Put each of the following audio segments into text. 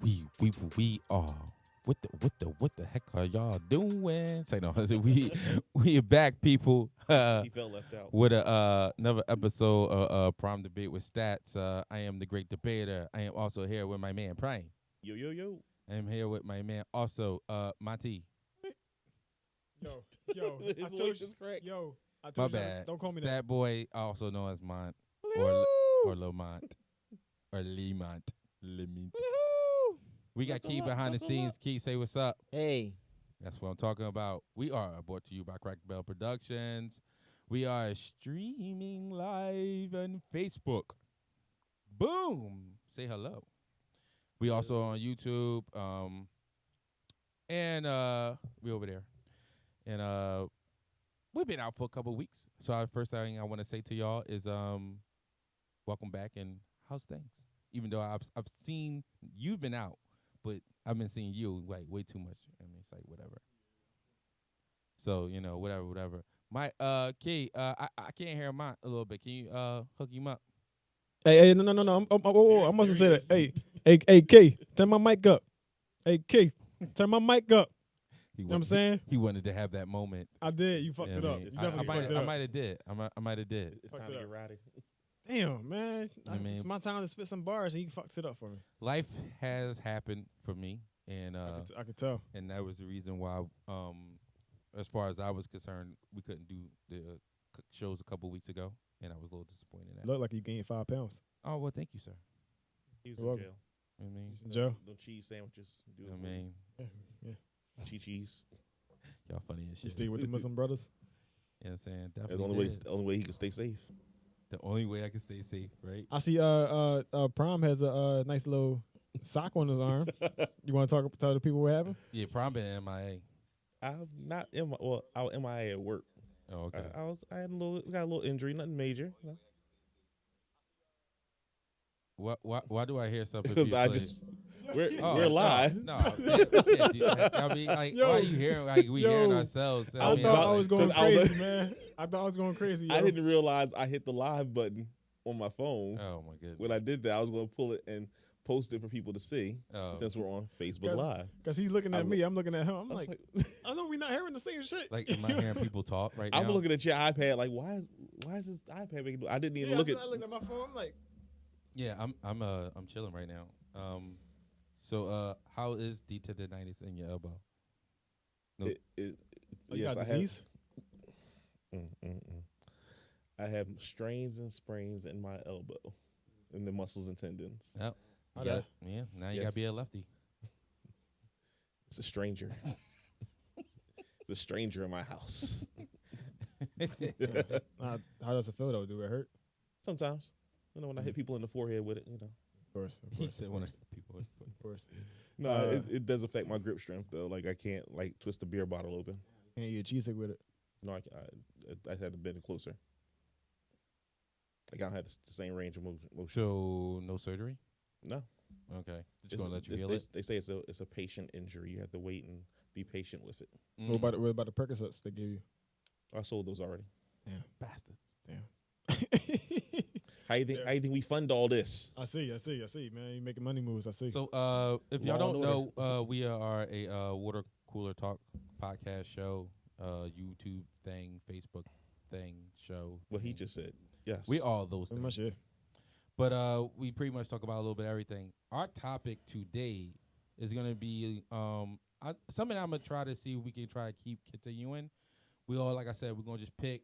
We are. What the heck are y'all doing? Say no. We are back, people. He felt left out. With another episode of Prime Debate with Stats. I am the great debater. I am also here with my man Prime. Yo, yo, yo. I am here with my man also Monty. Yo, His I told voice you, is cracked. yo, I My told you, bad. don't call me Stat that. Boy, also known as Mont or Lamont or Lemont. Lemont. We got Key behind the scenes. Key, say what's up. Hey. That's what I'm talking about. We are brought to you by Crack Bell Productions. We are streaming live on Facebook. Boom. Say hello. We also on YouTube. And we over there. And we've been out for a couple of weeks. So our first thing I want to say to y'all is welcome back and how's things? Even though I've seen you've been out, but I've been seeing you like way too much. I mean, it's like whatever. So, whatever. My Key, I can't hear mine a little bit. Can you hook him up? Hey, no. I must have said that. Hey, K, turn my mic up. Hey, K, turn my mic up. You know what I'm saying? He wanted to have that moment. I did. You fucked it up. You I definitely fucked it up. might have did. I might have did. It's time to get rowdy. Damn, man. I mean- It's my time to spit some bars, and you fucked it up for me. Life has happened for me, and I could tell. and that was the reason why, as far as I was concerned, we couldn't do the shows a couple weeks ago, and I was a little disappointed in that. Look like you gained 5 pounds. Oh well, thank you, sir. He was You're in welcome. jail. I mean, Joe? No cheese sandwiches. Do I mean, cheese. y'all funny as You shit. stay with the Muslim brothers? You know what I'm saying? That's Definitely the only way he can stay safe. the only way I can stay safe, right? I see. Prime has a nice little sock on his arm. You want to tell the people what happened? Yeah, prom been MIA. I'm not in my I was MIA at work. Oh, okay. I had got a little injury, nothing major. Why do I hear something? Because being I played? just we're live. No, can't do that. I mean, like, Yo, why are you hearing like we hearing yo, ourselves? I was thought about- I was going 'cause I was- crazy, man. I thought I was going crazy. Yo. I didn't realize I hit the live button on my phone. Oh my goodness. When I did that, I was going to pull it and post it for people to see Oh. since we're on Facebook Live. Because he's looking at me. I'm looking at him. I'm I like, was I know we're not hearing the same shit. Like, am I hearing people talk right now? I'm looking at your iPad like, why is this iPad making? I didn't even look at. I looked at my phone. I'm like, Yeah, I'm chilling right now. So how is the tendonitis in your elbow? No. you Yes, got I disease? have. I have strains and sprains in my elbow, in the muscles and tendons. Yep. How You that? yeah. Now you Yes. gotta be a lefty. It's a stranger. It's a stranger in my house. How does it feel though? Do it hurt? Sometimes, when I hit people in the forehead with it, Of course. He said one of people. Of course. No, it does affect my grip strength though. Like I can't twist a beer bottle open. Can't eat a cheesesteak with it. No, I had to bend it closer. Like I don't have the same range of motion. So no surgery? No, Okay. Just gonna let you heal they, it. they say it's a patient injury. You have to wait and be patient with it. What about the Percocets they give you? I sold those already. bastards? How you think we fund all this? I see, man. You making money moves. I see. So if y'all Law don't and know, we are a water cooler talk podcast show, YouTube thing, Facebook thing, show. What he thing. just said. Yes. We all those Pretty things. much, yeah. But we pretty much talk about a little bit of everything. Our topic today is gonna be something I'm gonna try to see if we can try to keep continuing. We all, like I said, we're gonna just pick,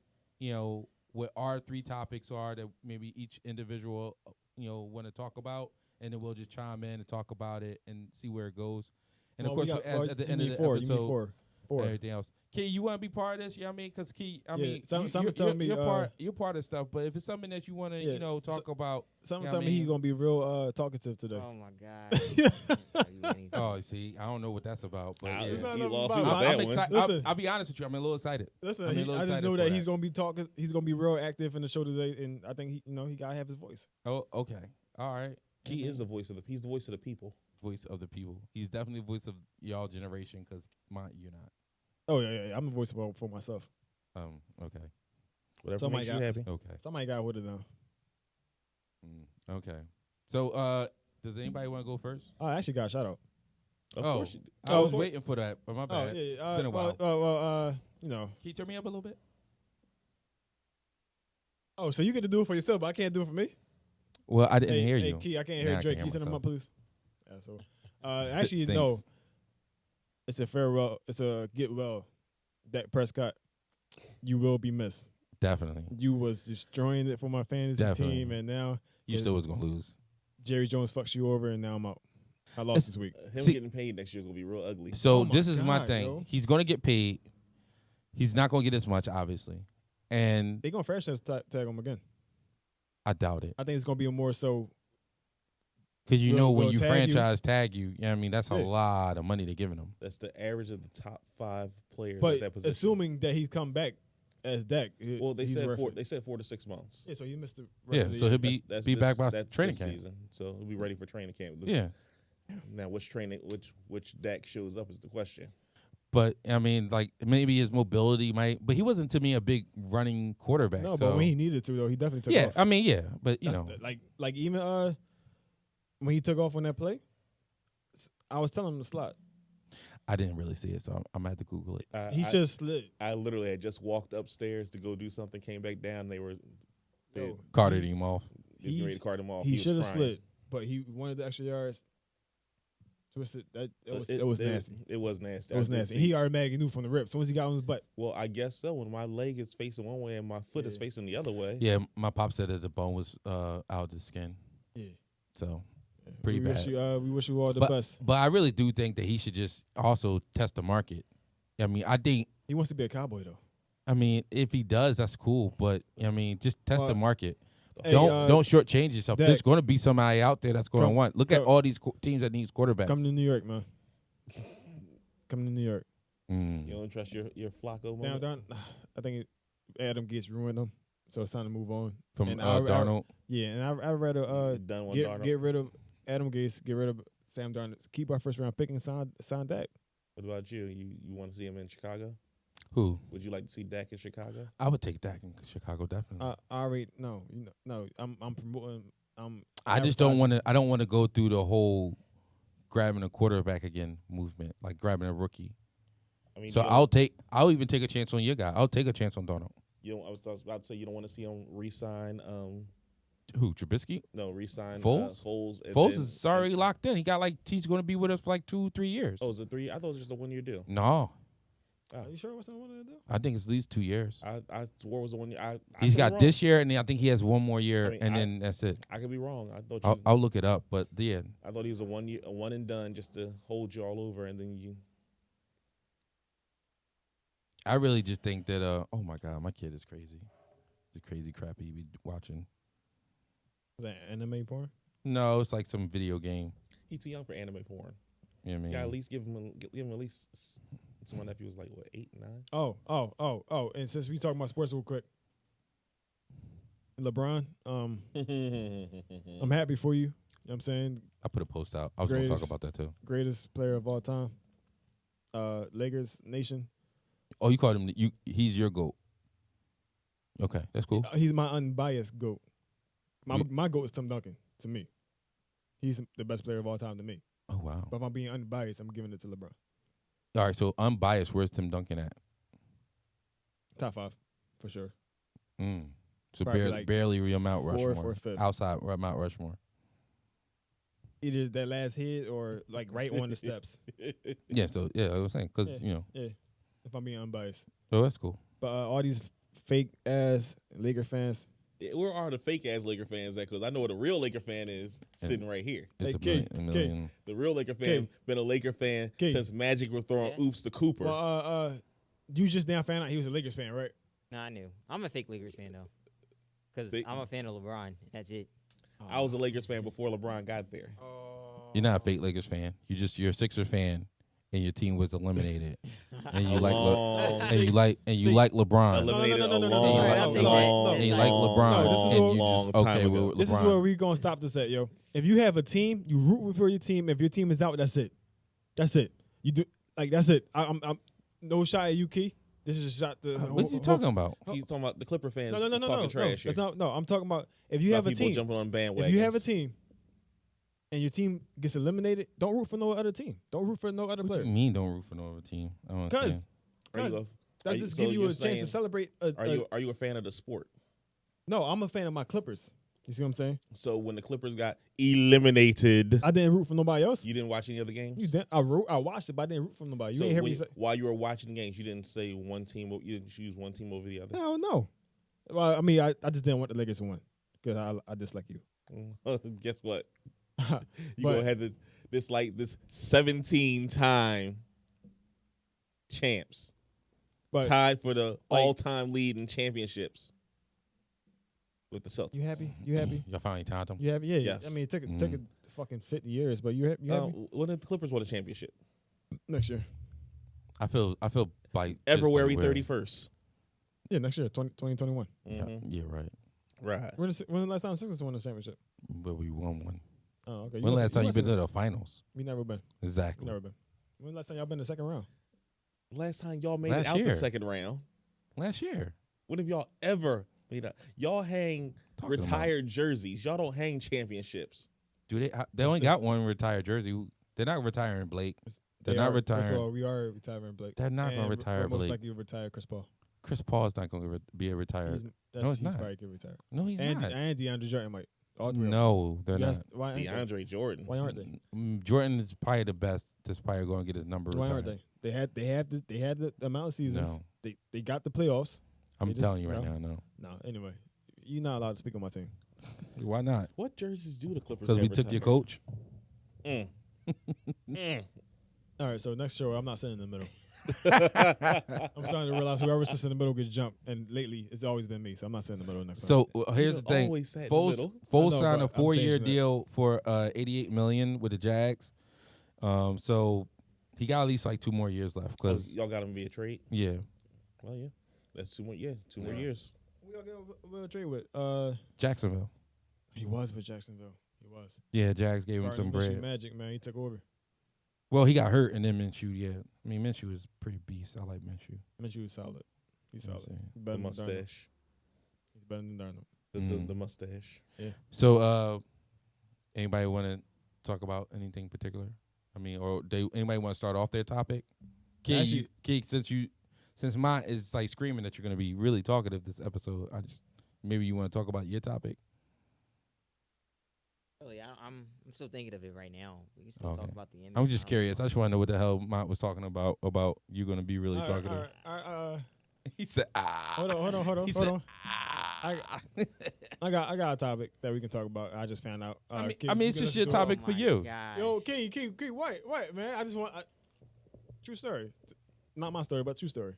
what our 3 topics are that maybe each individual, want to talk about, and then we'll just chime in and talk about it and see where it goes. And of course, at the end of the episode, four. everything else. Key, you want to be part of this? You know what I mean? Because Key, someone tell me, you're part of stuff. But if it's something that you want to, talk about, Someone you know tell what me I mean? he's gonna be real talkative today. Oh my God. Can't tell you anything. Oh, see, I don't know what that's about. But I- yeah. It's not he nothing lost about you it. with I'm that one. excited. Listen. I'll be honest with you. I'm a little excited. Listen, I'm a little I just excited know for that he's gonna be talking. He's gonna be real active in the show today, and I think he gotta have his voice. Oh, okay. All right. He is the voice of he's the voice of the people. Voice of the people. He's definitely the voice of y'all generation because you're not. Oh yeah. I'm the voice for myself. Okay. Whatever Somebody makes you got- happy. Okay. Somebody got with it now. Okay. So, Does anybody want to go first? I actually got a shout out. Of Oh. course you do. I was waiting for that, but my bad. Oh, yeah. It's been a while. Well, you know. Can you turn me up a little bit? Oh, so you get to do it for yourself, but I can't do it for me? Well, I didn't Hey, hear hey, you. Key, I can't Nah, hear I Drake. can't Can you hear turn him up, myself. please? Actually, no. Thanks. It's a farewell. It's a get well. Dak Prescott, you will be missed. Definitely. You was destroying it for my fantasy Definitely. team, and now You still was going to lose. Jerry Jones fucks you over, and now I'm out. I lost this week. Him See- getting paid next year is gonna be real ugly. So Oh my this is my God, thing. yo. He's going to get paid. He's not going to get as much, obviously. And They gonna franchise tag him again. I doubt it. I think it's gonna be a more so. Because you know when Will you tag franchise tag you, I mean, that's a Yeah. lot of money they're giving him. That's the average of the top 5 players at But that position. assuming that he's come back as Dak, well, they he's said worth 4. it. They said 4 to 6 months. Yeah, so he missed the rest Yeah, of the so year. he'll be That's back this- by that's training this camp. season, so he'll be ready for training camp. Yeah. Now, which Dak shows up is the question. But, I mean, like, maybe his mobility might. But he wasn't, to me, a big running quarterback. No, so. but when he needed to, though, he definitely took Yeah, off. I mean, yeah. But, you That's know. like even when he took off on that play, I was telling him to slide. I didn't really see it, so I'm going to have to Google it. He should have slid. I literally had just walked upstairs to go do something, came back down. They were Yo, Carted him off. getting ready to cart him off. He was should have crying. slid, but he wanted the extra yards. Twisted. It was nasty. It was nasty. It was I did nasty. see- He automatically knew from the rip. As soon as he got on his butt, Well, I guess so. When my leg is facing one way and my foot is Yeah. facing the other way. Yeah, my pop said that the bone was out of the skin. yeah. So, Pretty we Wish bad. you, we wish you all the But- best. but I really do think that he should just also test the market. I mean, He wants to be a cowboy though. if he does, that's cool. But I mean, just test the Well, market. Hey, Don't shortchange yourself. Dak, There's going to be somebody out there that's going to come- want. Look at come- all these teams that needs quarterbacks. come to New York, man. Come to New York. Mm. You don't trust your Flacco Down, moment? down. I think Adam Gates ruined them, so it's time to move on. From and Darnold. Yeah, and I read You're done with Darnold. get rid of Adam Gates, get rid of Sam Darnold, keep our first round pick and sign Dak. What about you? You want to see him in Chicago? Who? Would you like to see Dak in Chicago? I would take Dak in Chicago, definitely. I already no. I'm promoting. I just don't advertising. want to. I don't want to go through the whole grabbing a quarterback again movement, like grabbing a rookie. I mean, So I'll even take a chance on your guy. I'll take a chance on Darnold. I was about to say you don't want to see him re-sign. Who? Trubisky? Re-sign Foles? Foles. And Foles then- is already locked in. He's going to be with us for like 2-3 years. Oh, is it 3? I thought it was just a 1-year deal. No, Are you sure what's not one of them? I think it's at least 2 years. I swore it was the 1 year. I He's could be got wrong. this year, and then I think he has one more year, I mean, and then that's it. I could be wrong. I thought I'll look it up, but yeah, I thought he was a 1 year, a one and done, just to hold you all over, and then you. I really just think that. Oh my God, my kid is crazy. The crazy crap he be watching. Is that anime porn? No, it's like some video game. He's too young for anime porn. You know what I mean? Yeah, at least give him at least. So my nephew was like what 8, 9. Oh. And since we talking about sports real quick, LeBron, I'm happy for you. You know what I'm saying? I put a post out. I was going to talk Greatest. about that too. Greatest player of all time. Lakers Nation. Oh, you called him. He's your GOAT. Okay, that's cool. He's my unbiased GOAT. We- My GOAT is Tim Duncan to me. He's the best player of all time to me. Oh wow. But if I'm being unbiased, I'm giving it to LeBron. All right, so unbiased. Where's Tim Duncan at? Top 5 for sure. So Probably like barely real Mount fourth Rushmore. or fifth. Outside Mount Rushmore. Either that last hit or like right on the steps. Yeah. So yeah, I was saying because Yeah. Yeah, if I'm being unbiased. Oh, that's cool. But all these fake ass Laker fans. Where are the fake ass Laker fans at? Because I know what a real Laker fan is sitting right here. It's Hey, a million. The real Laker fan Kid. been a Laker fan Kid. since Magic was throwing Yeah. oops to Cooper. Well, you just now found out he was a Lakers fan, right? No, I knew. I'm a fake Lakers fan though, because Fake- I'm a fan of LeBron. That's it. I was a Lakers fan before LeBron got there. You're not a fake Lakers fan. You're a Sixer fan, and your team was eliminated, and you like See, like LeBron. Eliminated no, no, no, a no, long, no, no, no, long, and you like long, LeBron, No, this is and what- you long just time okay ago. with This LeBron. is where we gonna stop this at, yo. If you have a team, you root for your team. If your team is out, that's it. That's it. You do like that's it. I'm no shot at you, Key. This is a shot to. What are you talking about? He's talking about the Clipper fans No, talking trash here. No, I'm talking about if you have a people team. jumping on bandwagons. If you have a team, and your team gets eliminated, don't root for no other team. Don't root for no other What player. you mean don't root for no other team? I don't Because understand. Are you that just so give you you're a chance to saying- celebrate. Are you a fan of the sport? No, I'm a fan of my Clippers. You see what I'm saying? So when the Clippers got eliminated, I didn't root for nobody else. you didn't watch any other games. You didn't. I watched it, but I didn't root for nobody. You So ain't hear when me say. while you were watching games, you didn't say one team. You didn't choose one team over the other. Hell no. Well, I mean, I just didn't want the Lakers to win because I dislike you. Guess what? But- You go ahead to this 17-time champs, But tied for the all-time lead in championships with the Celtics. you happy? You happy? Y'all finally tied them. You happy? Yeah. Yes. I mean, it took a fucking 50 years, but you happy? When did the Clippers won a championship? Next year. I feel like February just like 31st. Yeah, next year, 2021. Yeah, right. Right. When the last time Sixers won the championship? But we won one. Oh, okay. When last time you been to there? the finals? We never been. Exactly. We never been. When last time y'all been to the second round? Last time y'all made Last it out year. the second round. Last year. When have y'all ever made it? Y'all hang Talking about- retired jerseys. Y'all don't hang championships. Do they? They only got one retired jersey. They're not retiring Blake. They're They not are- First of retiring. all, we are retiring Blake. They're not gonna And retire we're most Blake. likely to retire Chris Paul. Chris Paul is not going to be a retired. He's it's not. probably get retired. No, he's And not. and DeAndre Jordan might. All three. No, they're Yes. not. Why aren't they? DeAndre Jordan. Why aren't they? Jordan is probably the best. That's probably going to get his number. Why aren't retired. they? They had the amount of seasons. No. They got the playoffs. I'm They just- telling you right no. now, no. No, anyway, you're not allowed to speak on my team. Why not? What jerseys do the Clippers Because we have took your retired? coach. Mm. All right, so next show, I'm not sitting in the middle. I'm starting to realize whoever sits in the middle gets jumped, and lately it's always been me, so I'm not sitting in the middle next time. So here's You the thing: always sat in the Foles middle. Foles I know, signed a but I'm 4-year changing that. deal for $88 million with the Jags. So he got at least like 2 more years left. Because y'all got him via trade. yeah, Well, yeah, that's 2 more. Yeah, 2 more years. we all get a trade with. Jacksonville. He was with Jacksonville. He was. Yeah, Jags gave him Gardner some Minshew bread. Magic, man, he took over. Well, he got hurt, and then Minshew. Yeah, I mean Minshew is pretty beast. I like Minshew. Minshew is solid. He's You know what solid. I'm saying? He's The better than Darnold. mustache. He's better than Darnold. The mustache. So, anybody want to talk about anything particular? I mean, or anybody want to start off their topic? Key, Actually- Key, since mine is like screaming that you're going to be really talkative this episode, maybe you want to talk about your topic. Really, I'm still thinking of it right now. We can still talk Okay. about the image. I'm just curious. I just want to know what the hell Mont was talking about you going to be really All right, talkative. all right, He said, ah. hold on. He Hold said, on. ah. I got a topic that we can talk about. I just found out. I mean, Kid, it's you just can your listen to it? topic for you. Yo, Key, wait, man. I just want true story. Not my story, but true story.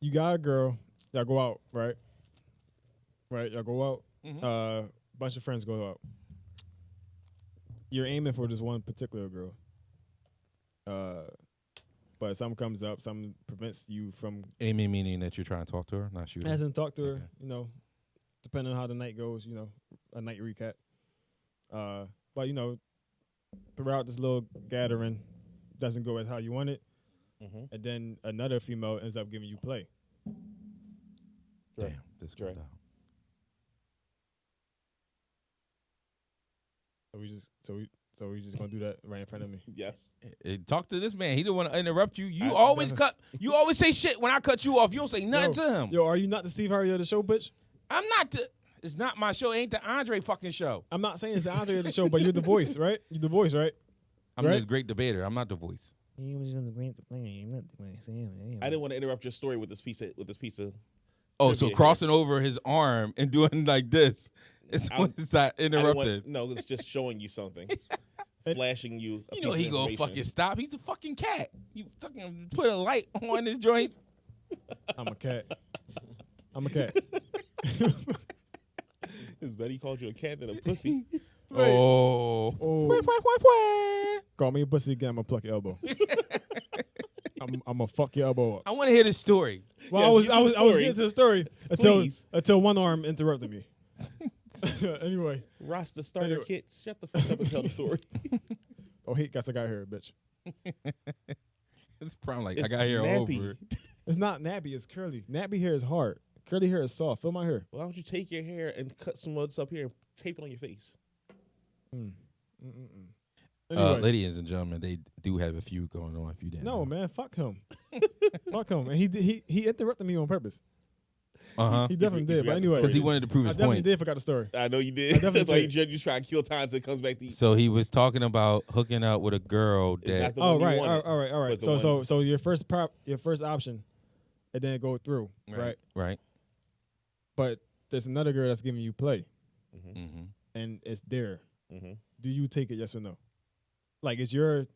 You got a girl. Y'all go out, right? Right, y'all go out. Mhm. Bunch of friends go out. You're aiming for this one particular girl. But something comes up, something prevents you from Amy meaning that you're trying to talk to her, not shooting. hasn't talked to her, Okay. Depending on how the night goes, a night recap. But throughout this little gathering, doesn't go as how you want it, Mm-hmm. and then another female ends up giving you play. Damn, this Dre. goes down. So we just gonna do that right in front of me. Yes. Talk to this man. He didn't want to interrupt you. You I always definitely- You always say shit when I cut you off. You don't say nothing to him. Yo, are you not the Steve Harvey of the show, bitch? I'm not. It's not my show. It ain't the Andre fucking show. I'm not saying it's the Andre of the show, but you're the voice, right? You're the voice, right? I'm Right? the great debater. I'm not the voice. He was on the grant to play. I didn't want to interrupt your story with this piece of Oh, so Trivia crossing over his arm and doing like this. It's I'm- when it's not I didn't interrupted. no, it's just showing you something. Flashing you. You know he gonna fucking stop. He's a fucking cat. You fucking put a light on his joint. I'm a cat. I'm a cat. His buddy called you a cat and a pussy. Oh. Oh, Wah, wah, wah, wah. call me a pussy again. I'm gonna pluck your elbow. I'm gonna fuck your elbow up. I want to hear this story. Well, Yes, I was get to the story. getting to the story Please. until one arm interrupted me. Anyway, Rasta starter Anyway. kits. Shut the fuck up and tell the story. oh he got here, bitch. It's probably like I It's got here nappy. over. It's not nappy. It's curly. Nappy hair is hard. Curly hair is soft. Feel my hair. Why don't you take your hair and cut some of this up here and tape it on your face? Anyway, Ladies and gentlemen, they do have a few going on. If you didn't, no, man, fuck him. Fuck him. And he interrupted me on purpose. He definitely did. But anyway, because he wanted to prove I his definitely point. did forgot the story. I know you I did. definitely That's why did. you try to kill time until it comes back to you. So he was talking about hooking up with a girl It's that not the Oh one you right, wanted, all right. but the So your first option, it didn't go through, right? right. But there's another girl that's giving you play, Mm-hmm. and it's there. Mm-hmm. Do you take it? Yes or no? Like, is your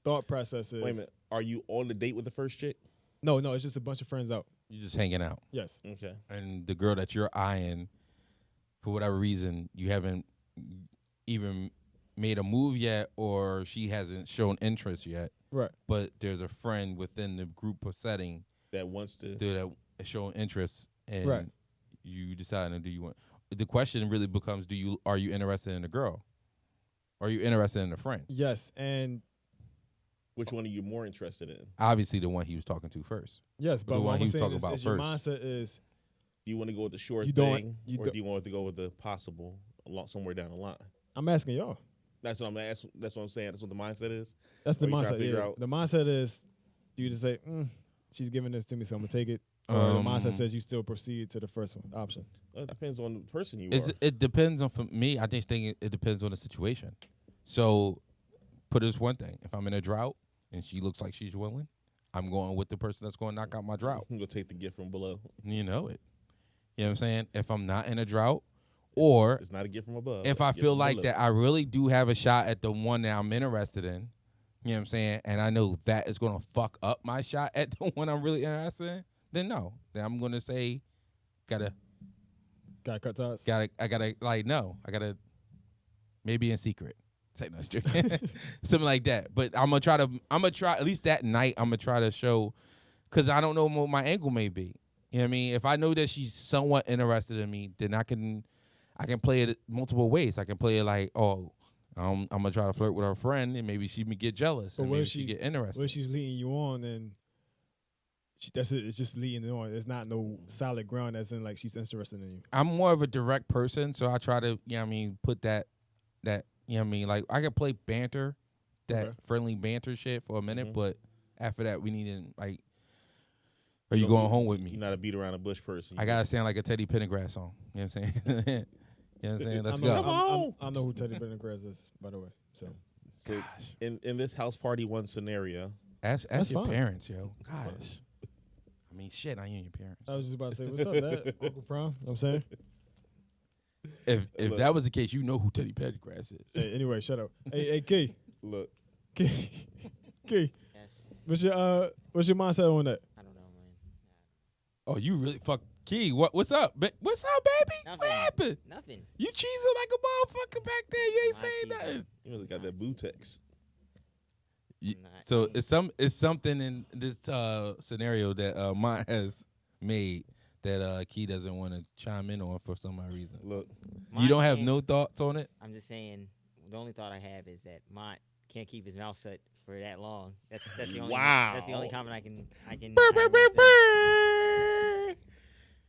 thought process is? Wait a minute. Are you on the date with the first chick? No, it's just a bunch of friends out. You're just hanging out, Yes. Okay. and the girl that you're eyeing, for whatever reason, you haven't even made a move yet, or she hasn't shown interest yet. Right. But there's a friend within the group or setting That wants to. that is showing interest, and Right. you decide, do you want? The question really becomes: are you interested in the girl? Are you interested in a friend? Yes, and Which one are you more interested in? Obviously, the one he was talking to first. yes, The but one what he I'm was saying talking is, about your first. mindset is Do you want to go with the short You don't- thing, you or don't- do you want to go with the possible somewhere down the line? I'm asking y'all. That's what I'm asking. That's what I'm saying. That's what the mindset is. That's the Or you trying to mindset. figure Yeah. out- The mindset is you just say, she's giving this to me, so I'm gonna take it. Or the mindset says you still proceed to the first one option. Well, it depends on the person you are. It depends on, for me, I just think it depends on the situation. So, put this one thing. If I'm in a drought and she looks like she's willing, I'm going with the person that's going to knock out my drought. I'm gonna take the gift from below. You know it. You know what I'm saying? If I'm not in a drought, or It's not a gift from above. if it's I a gift feel from like below. that I really do have a shot at the one that I'm interested in, you know what I'm saying? And I know that is going to fuck up my shot at the one I'm really interested in, then no. Then I'm going to say, gotta, Got cut ties. maybe in secret. Say no straight. Something like that. But I'm gonna try at least that night. I'm gonna try to show, because I don't know what my angle may be. You know what I mean? If I know that she's somewhat interested in me, then I can play it multiple ways. I can play it like, I'm gonna try to flirt with her friend, and maybe she may get jealous, But and where maybe she get interested. Where she's leading you on, and that's it. It's just leading you on. It's not no solid ground, as in like she's interested in you. I'm more of a direct person, so I try to, put that, like I can play banter, that Okay. friendly banter shit for a minute, Mhm. but after that, we need to, like, are you going home with me? You're not a beat around the bush person. I gotta sound like a Teddy Pendergrass song. You know what I'm saying? You know what I'm saying? Let's I know, go. I know who Teddy Pendergrass is, by the way. So So Gosh. in this house party one scenario, Ask That's your fine. parents, yo. fine. Gosh. I mean, shit, I ain't your parents. I was just about to say, what's up, Dad? Uncle Prom. You know what I'm saying? If Look. that was the case, you know who Teddy Pendergrass is. Hey, anyway, shut up. Hey, Key. look, Key. Key. Yes. What's your mindset on that? I don't know, man. Oh, you really fuck Key? What's up? What's up, baby? What Nothing. happened? Nothing. You cheesing like a motherfucker back there. You ain't Not saying cheesing. nothing. you really got that bootex. Not- So it's something in this scenario that Mont has made that Key doesn't want to chime in on for some odd reason. Look, You don't Mont have can't- no thoughts on it? I'm just saying. The only thought I have is that Mont can't keep his mouth shut for that long. That's the only. That's the only Wow. comment I can.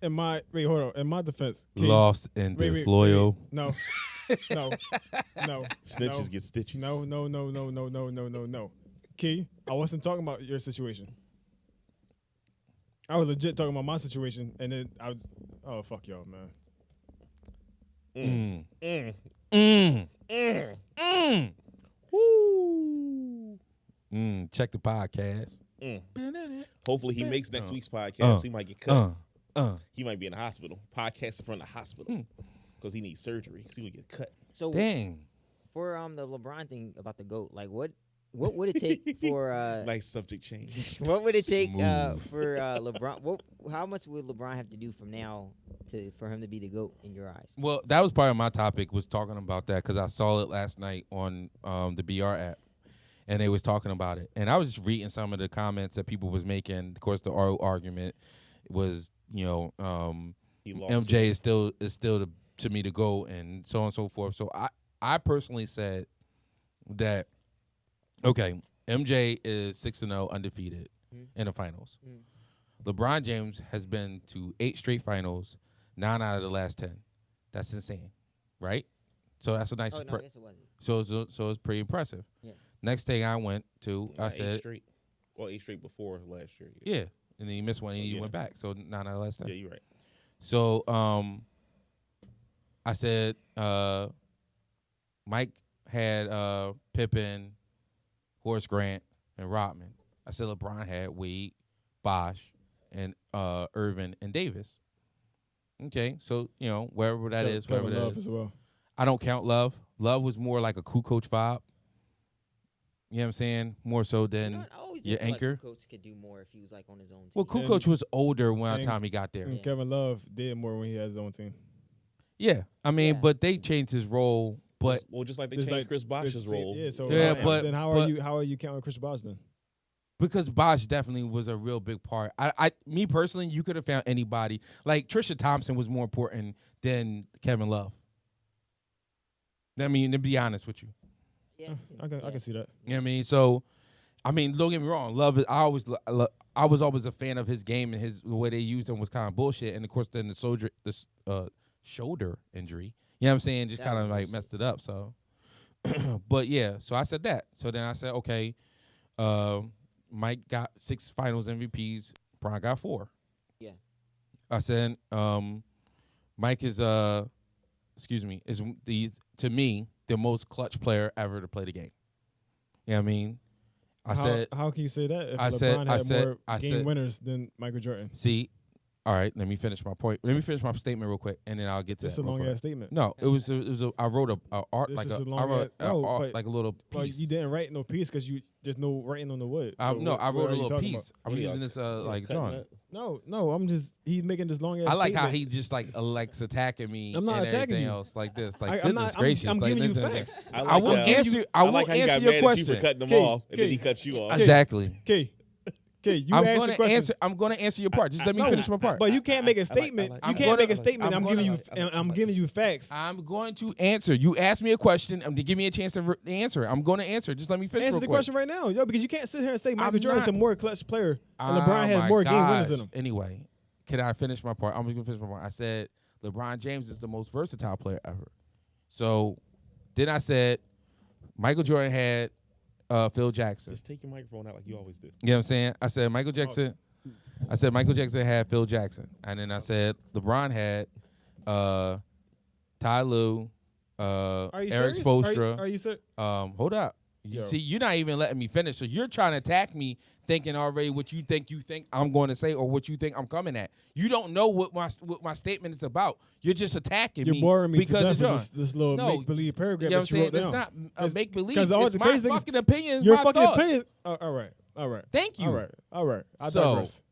Hold on. In my defense, Key, Lost and wait, disloyal. no, no, no. snitches get stitches. No. Key, I wasn't talking about your situation. I was legit talking about my situation, and then I was, oh fuck y'all, man. Woo. Check the podcast. Hopefully he makes next Uh, week's podcast. He might get cut. He might be in the hospital. Podcasting from the hospital because he needs surgery. Because he would get cut. So Dang. for the LeBron thing about the GOAT, like what would it take for Nice subject change. what would it take Smooth. for LeBron? How much would LeBron have to do from now for him to be the GOAT in your eyes? Well, that was part of my topic, was talking about that, because I saw it last night on the BR app, and they was talking about it. And I was just reading some of the comments that people was making. Of course, the argument was, He lost MJ is still to me to go, and so on and so forth. So I personally said that, okay, MJ is 6-0 undefeated Mm. in the finals. Mm. LeBron James has been to 8 straight finals, 9 out of the last 10. That's insane, right? So that's a nice. Oh no, I guess it wasn't. So it's pretty impressive. Yeah. Next thing I went to, I 8 said, straight. Well, 8 straight before last year. yeah, and then you missed one and So, you yeah. went back. So 9 out of the last 10. Yeah, you're right. So I said Mike had Pippen, Horace Grant, and Rodman. I said LeBron had Wade, Bosh, and Irvin and Davis. Okay, so wherever that is, Kevin wherever that Love is. as well. I don't count Love. Love was more like a cool coach vibe. You know what I'm saying? More so than I always your think anchor. Like coach could do more if he was like on his own team. well, cool And- coach was older when and- time he got there. And Yeah. Kevin Love did more when he had his own team. Yeah, I mean, Yeah. but they changed his role. But Well, just like they Just changed like- Chris Bosh's It's- role. Yeah, so Yeah, how- then but- how are you counting Chris Bosh then? because Bosh definitely was a real big part. Me personally, you could have found anybody. Like Trisha Thompson was more important than Kevin Love. I mean, to be honest with you. Yeah, I can see that. You know what I mean? So, I mean, don't get me wrong. Love is, I was always a fan of his game, and the way they used him was kind of bullshit. And of course, then the shoulder injury. You know what I'm saying? Just That kind of was like bullshit. messed it up. So, but yeah. So I said that. So then I said, okay, Mike got 6 Finals MVPs. Bron got 4. Yeah. I said, Mike is to me the most clutch player ever to play the game. You know what I mean? How can you say that if I LeBron said- had more I game said- winners than Michael Jordan? See, all right. Let me finish my point. Let me finish my statement real quick, and then I'll get to This is that a real long quick. ass statement. No, it was I wrote a art This like is a a long I wrote ass- a no, art, but- like a little Well, piece. you didn't write no piece because there's no writing on the wood. I So no, I what wrote are a you little talking piece. about? I'm What are using y'all- this Y'all cutting drawing. that? No, he's making this long ass. I like how statement. he just like attacking me I'm not and attacking everything you. else like this. Like I'm goodness not. gracious, I'm like, giving you listen, facts. I will how- answer. I will like how he got answer your mad at you for question. cutting them K, off, and then he K. cut you off. Exactly. Okay, you I'm asked gonna the question. answer. I'm gonna answer your part. Just let me No, finish my part. But you can't make a like- statement. like- You I'm can't gonna- make a statement. I'm I'm giving gonna- you. I'm giving you facts. I'm going to answer. You asked me a question. To give me a chance to answer it. I'm going to answer. Just let me finish. Answer real the quick. question right now, yo, because you can't sit here and say Michael I'm Jordan's not- a more clutch player and Oh LeBron has my more game winners than gosh. him. Anyway, can I finish my part? I'm just gonna finish my part. I said LeBron James is the most versatile player ever. So then I said Michael Jordan had Phil Jackson. Just take your microphone out like you always do. You know what I'm saying? I said Michael Jackson. I said Michael Jackson had Phil Jackson, and then I said LeBron had Ty Lue, Are you Eric serious? Spoelstra. Are you serious? Hold up. You Yo. see, you're not even letting me finish. So you're trying to attack me, thinking already what you think I'm going to say or what you think I'm coming at. You don't know what my statement is about. You're just attacking You're me boring me because to of death John. with this little No, make believe paragraph You know what that I'm you saying? wrote It's down. not a make believe. 'cause all It's the my crazy thing is fucking opinions. Your my fucking thoughts. opinion. All right. Thank you. All right. I So, digress.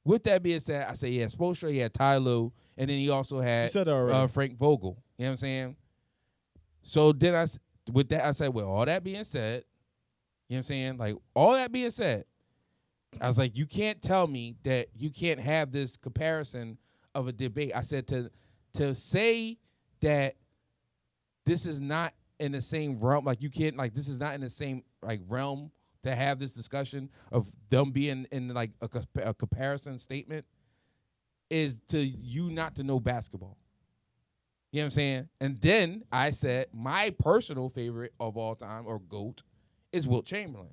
With that being said, I say Spoelstra, he had Ty Lue, and then he also You had said it already. Frank Vogel. You know what I'm saying? So then with that, I said, with all that being said, you know what I'm saying? Like, all that being said, I was like, you can't tell me that you can't have this comparison of a debate. I said to say that this is not in the same realm, like you can't, like this is not in the same like realm to have this discussion of them being in like a comparison statement is to you not to know basketball. You know what I'm saying? And then I said my personal favorite of all time, or GOAT, is Wilt Chamberlain,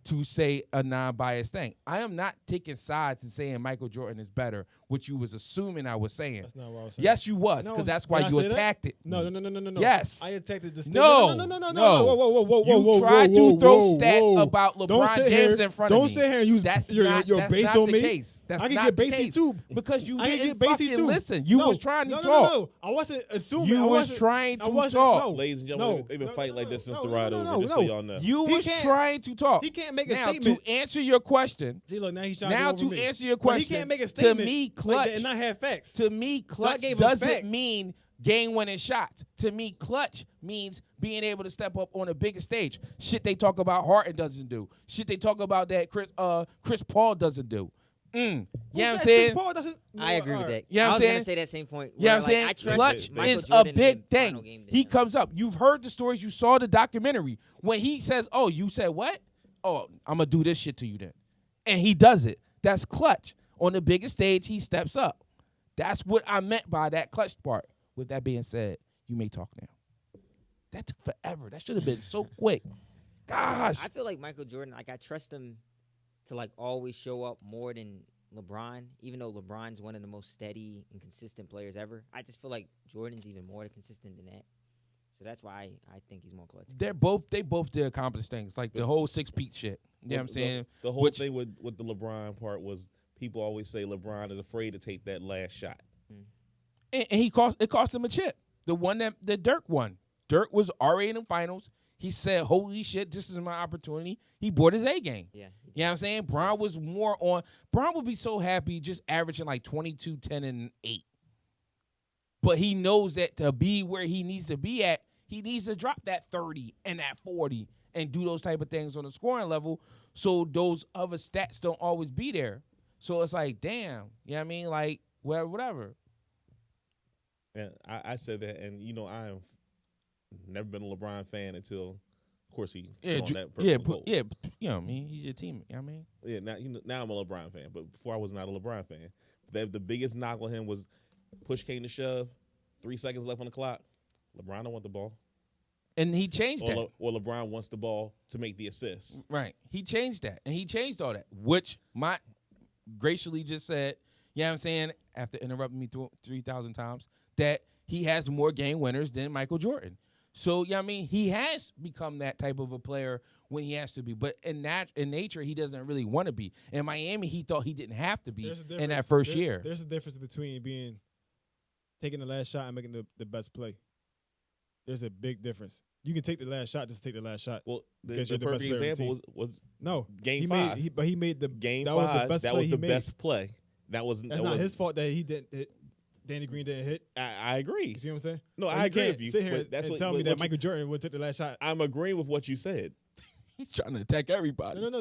to say a non-biased thing. I am not taking sides and saying Michael Jordan is better, which you was assuming I was saying. That's not what I was saying. Yes, you was, No, because that's did why I you say that? attacked it. No. Yes. I attacked the statement. No. No. No. Whoa. You tried to throw stats whoa. about Don't LeBron sit James here- in front of me. Don't sit here and use That's your not base the on me. case. That's I can not get the basey case. too. Because you I can didn't get basey fucking too. listen. You was trying to talk. No. I wasn't assuming. You I was wasn't- trying I to wasn't- talk. no. Ladies and gentlemen, No. they've been fighting like this since the No, ride no, over, no, just no. so y'all know. You He was can't- trying to talk. He can't make a Now, statement. to answer your question, See, look, now he's trying now to, go over to me. answer your But he question, can't make a to statement me, like clutch, that and not have facts. to me, clutch gave him doesn't facts. mean game-winning shots. To me, clutch means being able to step up on a bigger stage. Shit they talk about Harden doesn't do. Shit they talk about that Chris Paul doesn't do. You know what I'm saying? Paul doesn't, I agree with that. You know what I I'm was saying? gonna say that same point. You know where, what I'm saying? I trust Clutch Michael is Jordan a in big the final thing. game this He time. comes up. You've heard the stories. You saw the documentary. When he says, oh, you said what? Oh, I'm going to do this shit to you then. And he does it. That's clutch. On the biggest stage, he steps up. That's what I meant by that clutch part. With that being said, you may talk now. That took forever. That should have been so quick. Gosh. I feel like Michael Jordan, like I trust him to like always show up more than LeBron, even though LeBron's one of the most steady and consistent players ever. I just feel like Jordan's even more consistent than that. So that's why I think he's more clutch. They both did accomplish things. Like the whole 6-peat shit. You know what I'm saying? The whole thing with the LeBron part was people always say LeBron is afraid to take that last shot. And it cost him a chip. The one that Dirk won. Dirk was already in the finals. He said, holy shit, this is my opportunity. He brought his A game. Yeah. You know what I'm saying? Bron was more on. Bron would be so happy just averaging like 22, 10, and 8. But he knows that to be where he needs to be at, he needs to drop that 30 and that 40 and do those type of things on the scoring level so those other stats don't always be there. So it's like, damn. You know what I mean? Like, whatever. And I said that, and, I have never been a LeBron fan until, of course, he put on that purple gold. You know what I mean? He's your teammate. You know what I mean? Yeah, now I'm a LeBron fan, but before I was not a LeBron fan. The biggest knock on him was push came to shove, 3 seconds left on the clock. LeBron don't want the ball. And he changed that. Or LeBron wants the ball to make the assist. Right. He changed that. And he changed all that, which my graciously just said, you know what I'm saying, after interrupting me 3,000 times, that he has more game winners than Michael Jordan. So, you know what I mean, he has become that type of a player when he has to be. But in nature, he doesn't really want to be. In Miami, he thought he didn't have to be in that first year. There's a difference between taking the last shot and making the best play. There's a big difference. You can take the last shot, just take the last shot. Well, the perfect example was no game 5. He made the game that 5. Was the best that play was the he best play. That's not his fault that he didn't hit. Danny Green didn't hit. I agree. You see what I'm saying? No, I agree with you. Sit here but that's and tell me that Michael Jordan would take the last shot. I'm agreeing with what you said. He's trying to attack everybody. No.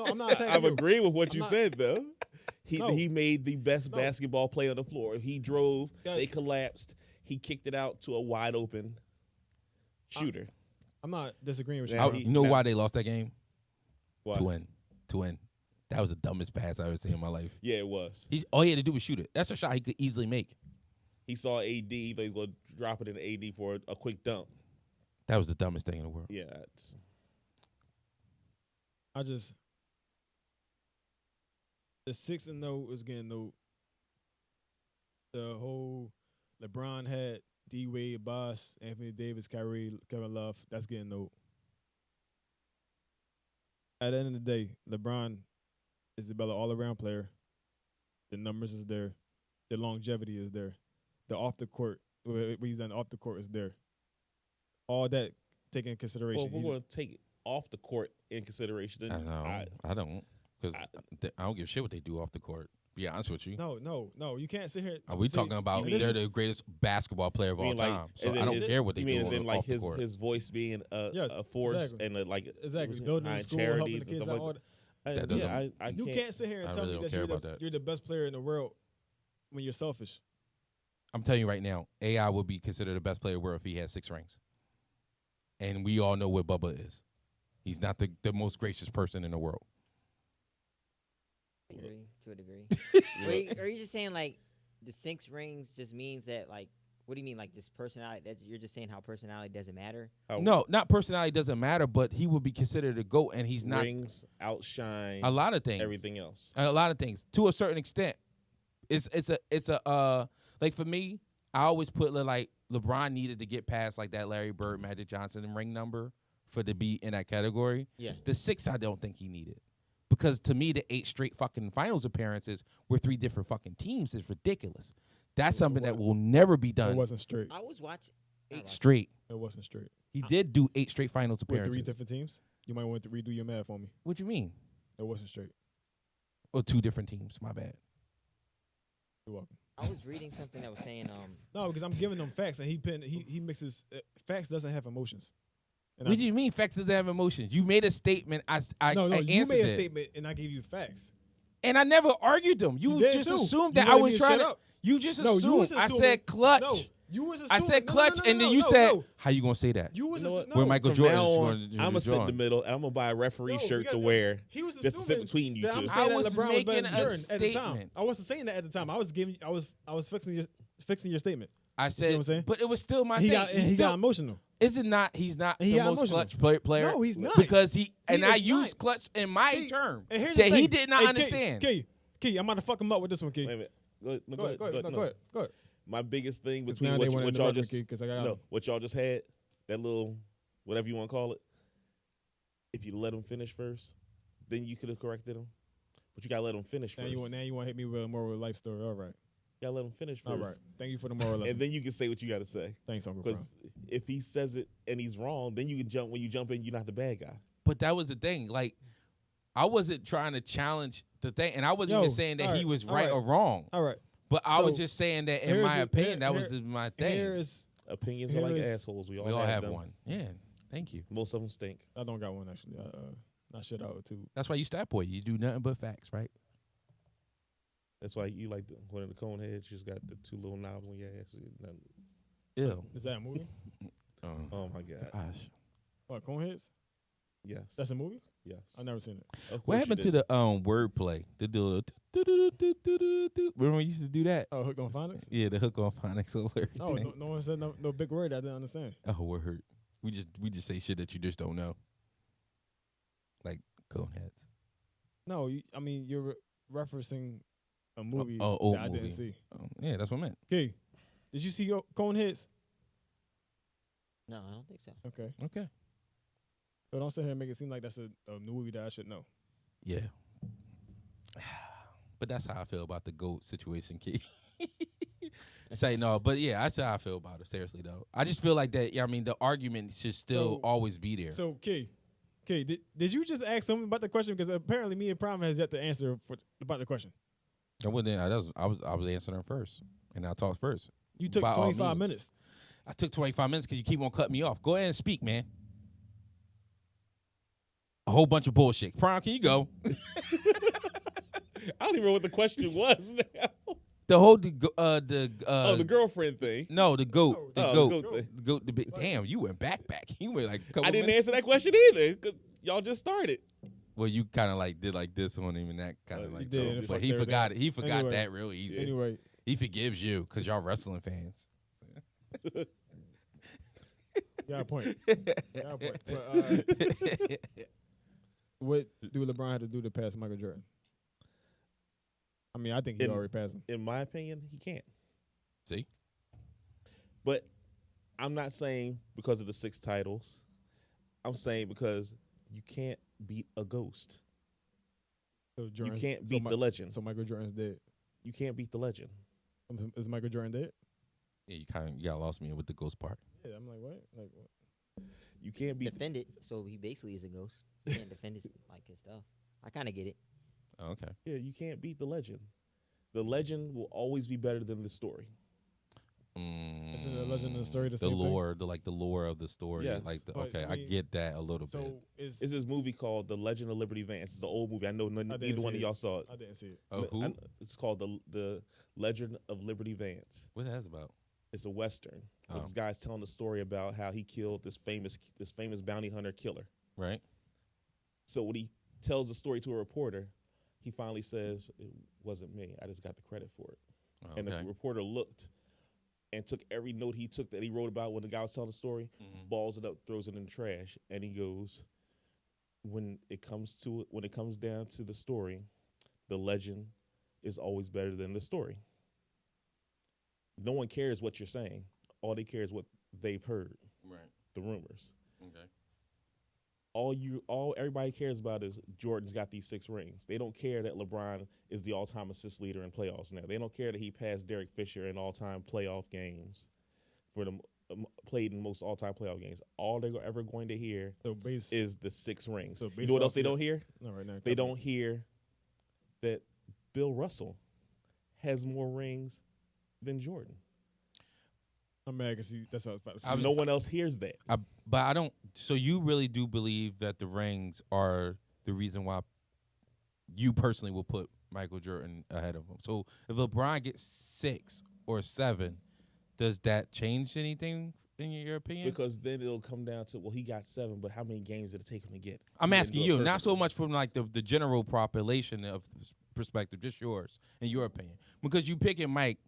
I'm not attacking I'm you. agreeing with what you said, though. He made the best basketball play on the floor. He drove. They collapsed. He kicked it out to a wide open shooter. I'm not disagreeing with you. You know why they lost that game? Why? To win. That was the dumbest pass I've ever seen in my life. Yeah, it was. All he had to do was shoot it. That's a shot he could easily make. He saw AD. He was going to drop it in AD for a quick dunk. That was the dumbest thing in the world. Yeah. The 6-0 is getting no. The whole LeBron had D Wade, Bosh, Anthony Davis, Kyrie, Kevin Love. That's getting no. At the end of the day, LeBron is the better all-around player. The numbers is there. The longevity is there. The off the court, what he's done off the court is there. All that taken into consideration. Well, if we're going to take it off the court in consideration, then I don't. Because I don't give a shit what they do off the court. Be honest with you. No. You can't sit here. Are we talking about they're the greatest basketball player of all time? So I don't care what they do off the court. His voice being a force and exactly building the school, helping the kids out. You can't sit here and tell me that you're the best player in the world when you're selfish. I'm telling you right now, AI would be considered the best player in the world if he had 6 rings. And we all know what Bubba is. He's not the most gracious person in the world. Agree to a degree. Are you just saying like the 6 rings just means that like what do you mean like this personality? You're just saying how personality doesn't matter? No, not personality doesn't matter, but he would be considered a GOAT, and he's not. Rings outshine a lot of things. Everything else. A lot of things to a certain extent. It's a like for me, I always put like LeBron needed to get past like that Larry Bird, Magic Johnson ring number for to be in that category. Yeah. The 6 I don't think he needed. Because to me, the 8 straight fucking finals appearances with 3 different fucking teams is ridiculous. That's something that will never be done. It wasn't straight. I was watching 8 straight. It wasn't straight. He did do 8 straight finals With appearances. 3 different teams? You might want to redo your math on me. What you mean? It wasn't straight. Or 2 different teams. My bad. You're welcome. I was reading something that was saying No, because I'm giving them facts, and he mixes facts doesn't have emotions. And what do you mean facts doesn't have emotions? You made a statement. I you made a it. statement, and I gave you facts. And I never argued them. You just too. assumed You that I wanted was me to trying shut to. up. You just No, you assumed. was I assuming- said clutch. No, You was I assuming. said clutch, and then you said, "How you gonna say that?" You was assuming. Where Michael From now Jordan on, I'm gonna sit in the middle. And I'm gonna buy a referee shirt to wear. He was just to sit between you two. I'm I saying was that LeBron was better making than a Jordan at the time. statement. I wasn't saying that at the time. I was fixing your statement. I see what said, I'm saying? but it was still my He thing. got got emotional. Is it not? He's not He the got most emotional. clutch player. No, he's not. Because I is used not. clutch in my See, term and here's that the thing. he did not Hey, understand. Key, I'm about to fuck him up with this one, Key. Wait a minute. Go ahead. My biggest thing 'Cause between now they what wanna y'all interrupt me, just Key, 'cause I got no, him. what y'all just had, that little whatever you want to call it. If you let him finish first, then you could have corrected him. But you gotta let him finish Now first. you want to hit me with a moral life story. All right. You gotta let him finish first. All right. Thank you for the moral lesson. And then you can say what you gotta say. Thanks, Uncle Because Brown. if he says it and he's wrong, then you can jump. When you jump in, you're not the bad guy. But that was the thing. Like, I wasn't trying to challenge the thing, and I wasn't Yo, even saying that all he right, was all right right. or wrong. All right. But I was So, just saying that, in here's my a- opinion, here- that was my thing. Here is Opinions Here are like is- assholes. We all, we all have them. one. Yeah. Thank you. Most of them stink. I don't got one actually. I shit out too. That's why you stat boy. You do nothing but facts, right? That's why you like one of the cone heads. You just got the two little knobs on your ass. Ew. Is that a movie? Oh my god. Gosh. What, Coneheads? Yes. That's a movie? yes. I've never seen it. Of course What you happened did. to the wordplay? The remember we used to do that? Oh, Hooked on Phonics? Yeah, the hook on phonics alert. No, no one said no big word I didn't understand. Oh, word. We just say shit that you just don't know. Like Coneheads. No, you're referencing a movie old that I movie. didn't see. Yeah, that's what I meant. Okay. Did you see Coneheads? No, I don't think so. Okay. Okay. So don't sit here and make it seem like that's a new movie that I should know. Yeah. But that's how I feel about the GOAT situation, Key. Say no, but yeah, that's how I feel about it. Seriously, though. I just feel like that, the argument should still So- always be there. So, Key, did you just ask someone about the question? Because apparently me and Prime has yet to answer about the question. I was answering her first, and I talked first. You took By all 25 means. minutes. I took 25 minutes because you keep on cutting me off. Go ahead and speak, man. A whole bunch of bullshit. Prime, can you go? I don't even know what the question was now. The whole The girlfriend thing. no, the GOAT, the Oh, GOAT, the GOAT thing. the GOAT. Damn, you went back. You went like a couple I didn't minutes. answer that question either because y'all just started. Well, you kind of like did like this on him and that kind of You like. did, so- and it but fucked he everything forgot up. it. He forgot Anyway. that real easy. Anyway, He forgives you because y'all wrestling fans. got a point. Got a point. But, what do LeBron have to do to pass Michael Jordan? I mean, I think he already passed him. In my opinion, he can't. See, But I'm not saying because of the 6 titles. I'm saying because you can't beat a ghost. So You Jordan's- can't so beat Mi- the legend. So Michael Jordan's dead. You can't beat the legend. Is Michael Jordan dead? yeah, you got lost me with the ghost part. Yeah, I'm like, what? Like, what? You can't beat. Defend it, so he basically is a ghost. He can't defend his stuff. I kind of get it. Oh, okay. Yeah, you can't beat the legend. The legend will always be better than the story. Isn't the legend and the story the same thing? lore, the lore of the story. Yes. Like But, okay, I I mean, get that a little bit. So It's this movie called The Legend of Liberty Vance. It's an old movie. I know neither didn't one see of it. y'all saw it. I didn't see it. Oh, who? It's called the Legend of Liberty Vance. What that's about? It's a western. Oh. This guy's telling the story about how he killed this famous bounty hunter killer. Right. So when he tells the story to a reporter, he finally says, "It wasn't me. I just got the credit for it." Oh, And the reporter looked and took every note he took that he wrote about when the guy was telling the story, balls it up, throws it in the trash, and he goes, when it comes down to the story, the legend is always better than the story. No one cares what you're saying. All they care is what they've heard, Right. the rumors. Okay. All everybody cares about is Jordan's got these 6 rings. They don't care that LeBron is the all-time assist leader in playoffs now. They don't care that he passed Derek Fisher in all-time playoff games for the played in most all-time playoff games. All they're ever going to hear is the 6 rings. So you know what else they based off don't hear? No, right now. They don't hear that Bill Russell has more rings than Jordan. I'm mad because that's what I was about to say. No one else hears that. But I don't. So you really do believe that the rings are the reason why you personally will put Michael Jordan ahead of him? So if LeBron gets 6 or 7, Does that change anything in your opinion? Because then it'll come down to, well, he got 7, but how many games did it take him to get? I'm He didn't asking do it you, not so perfectly. much from like the general population of perspective, just yours in your opinion, because you picking Mike,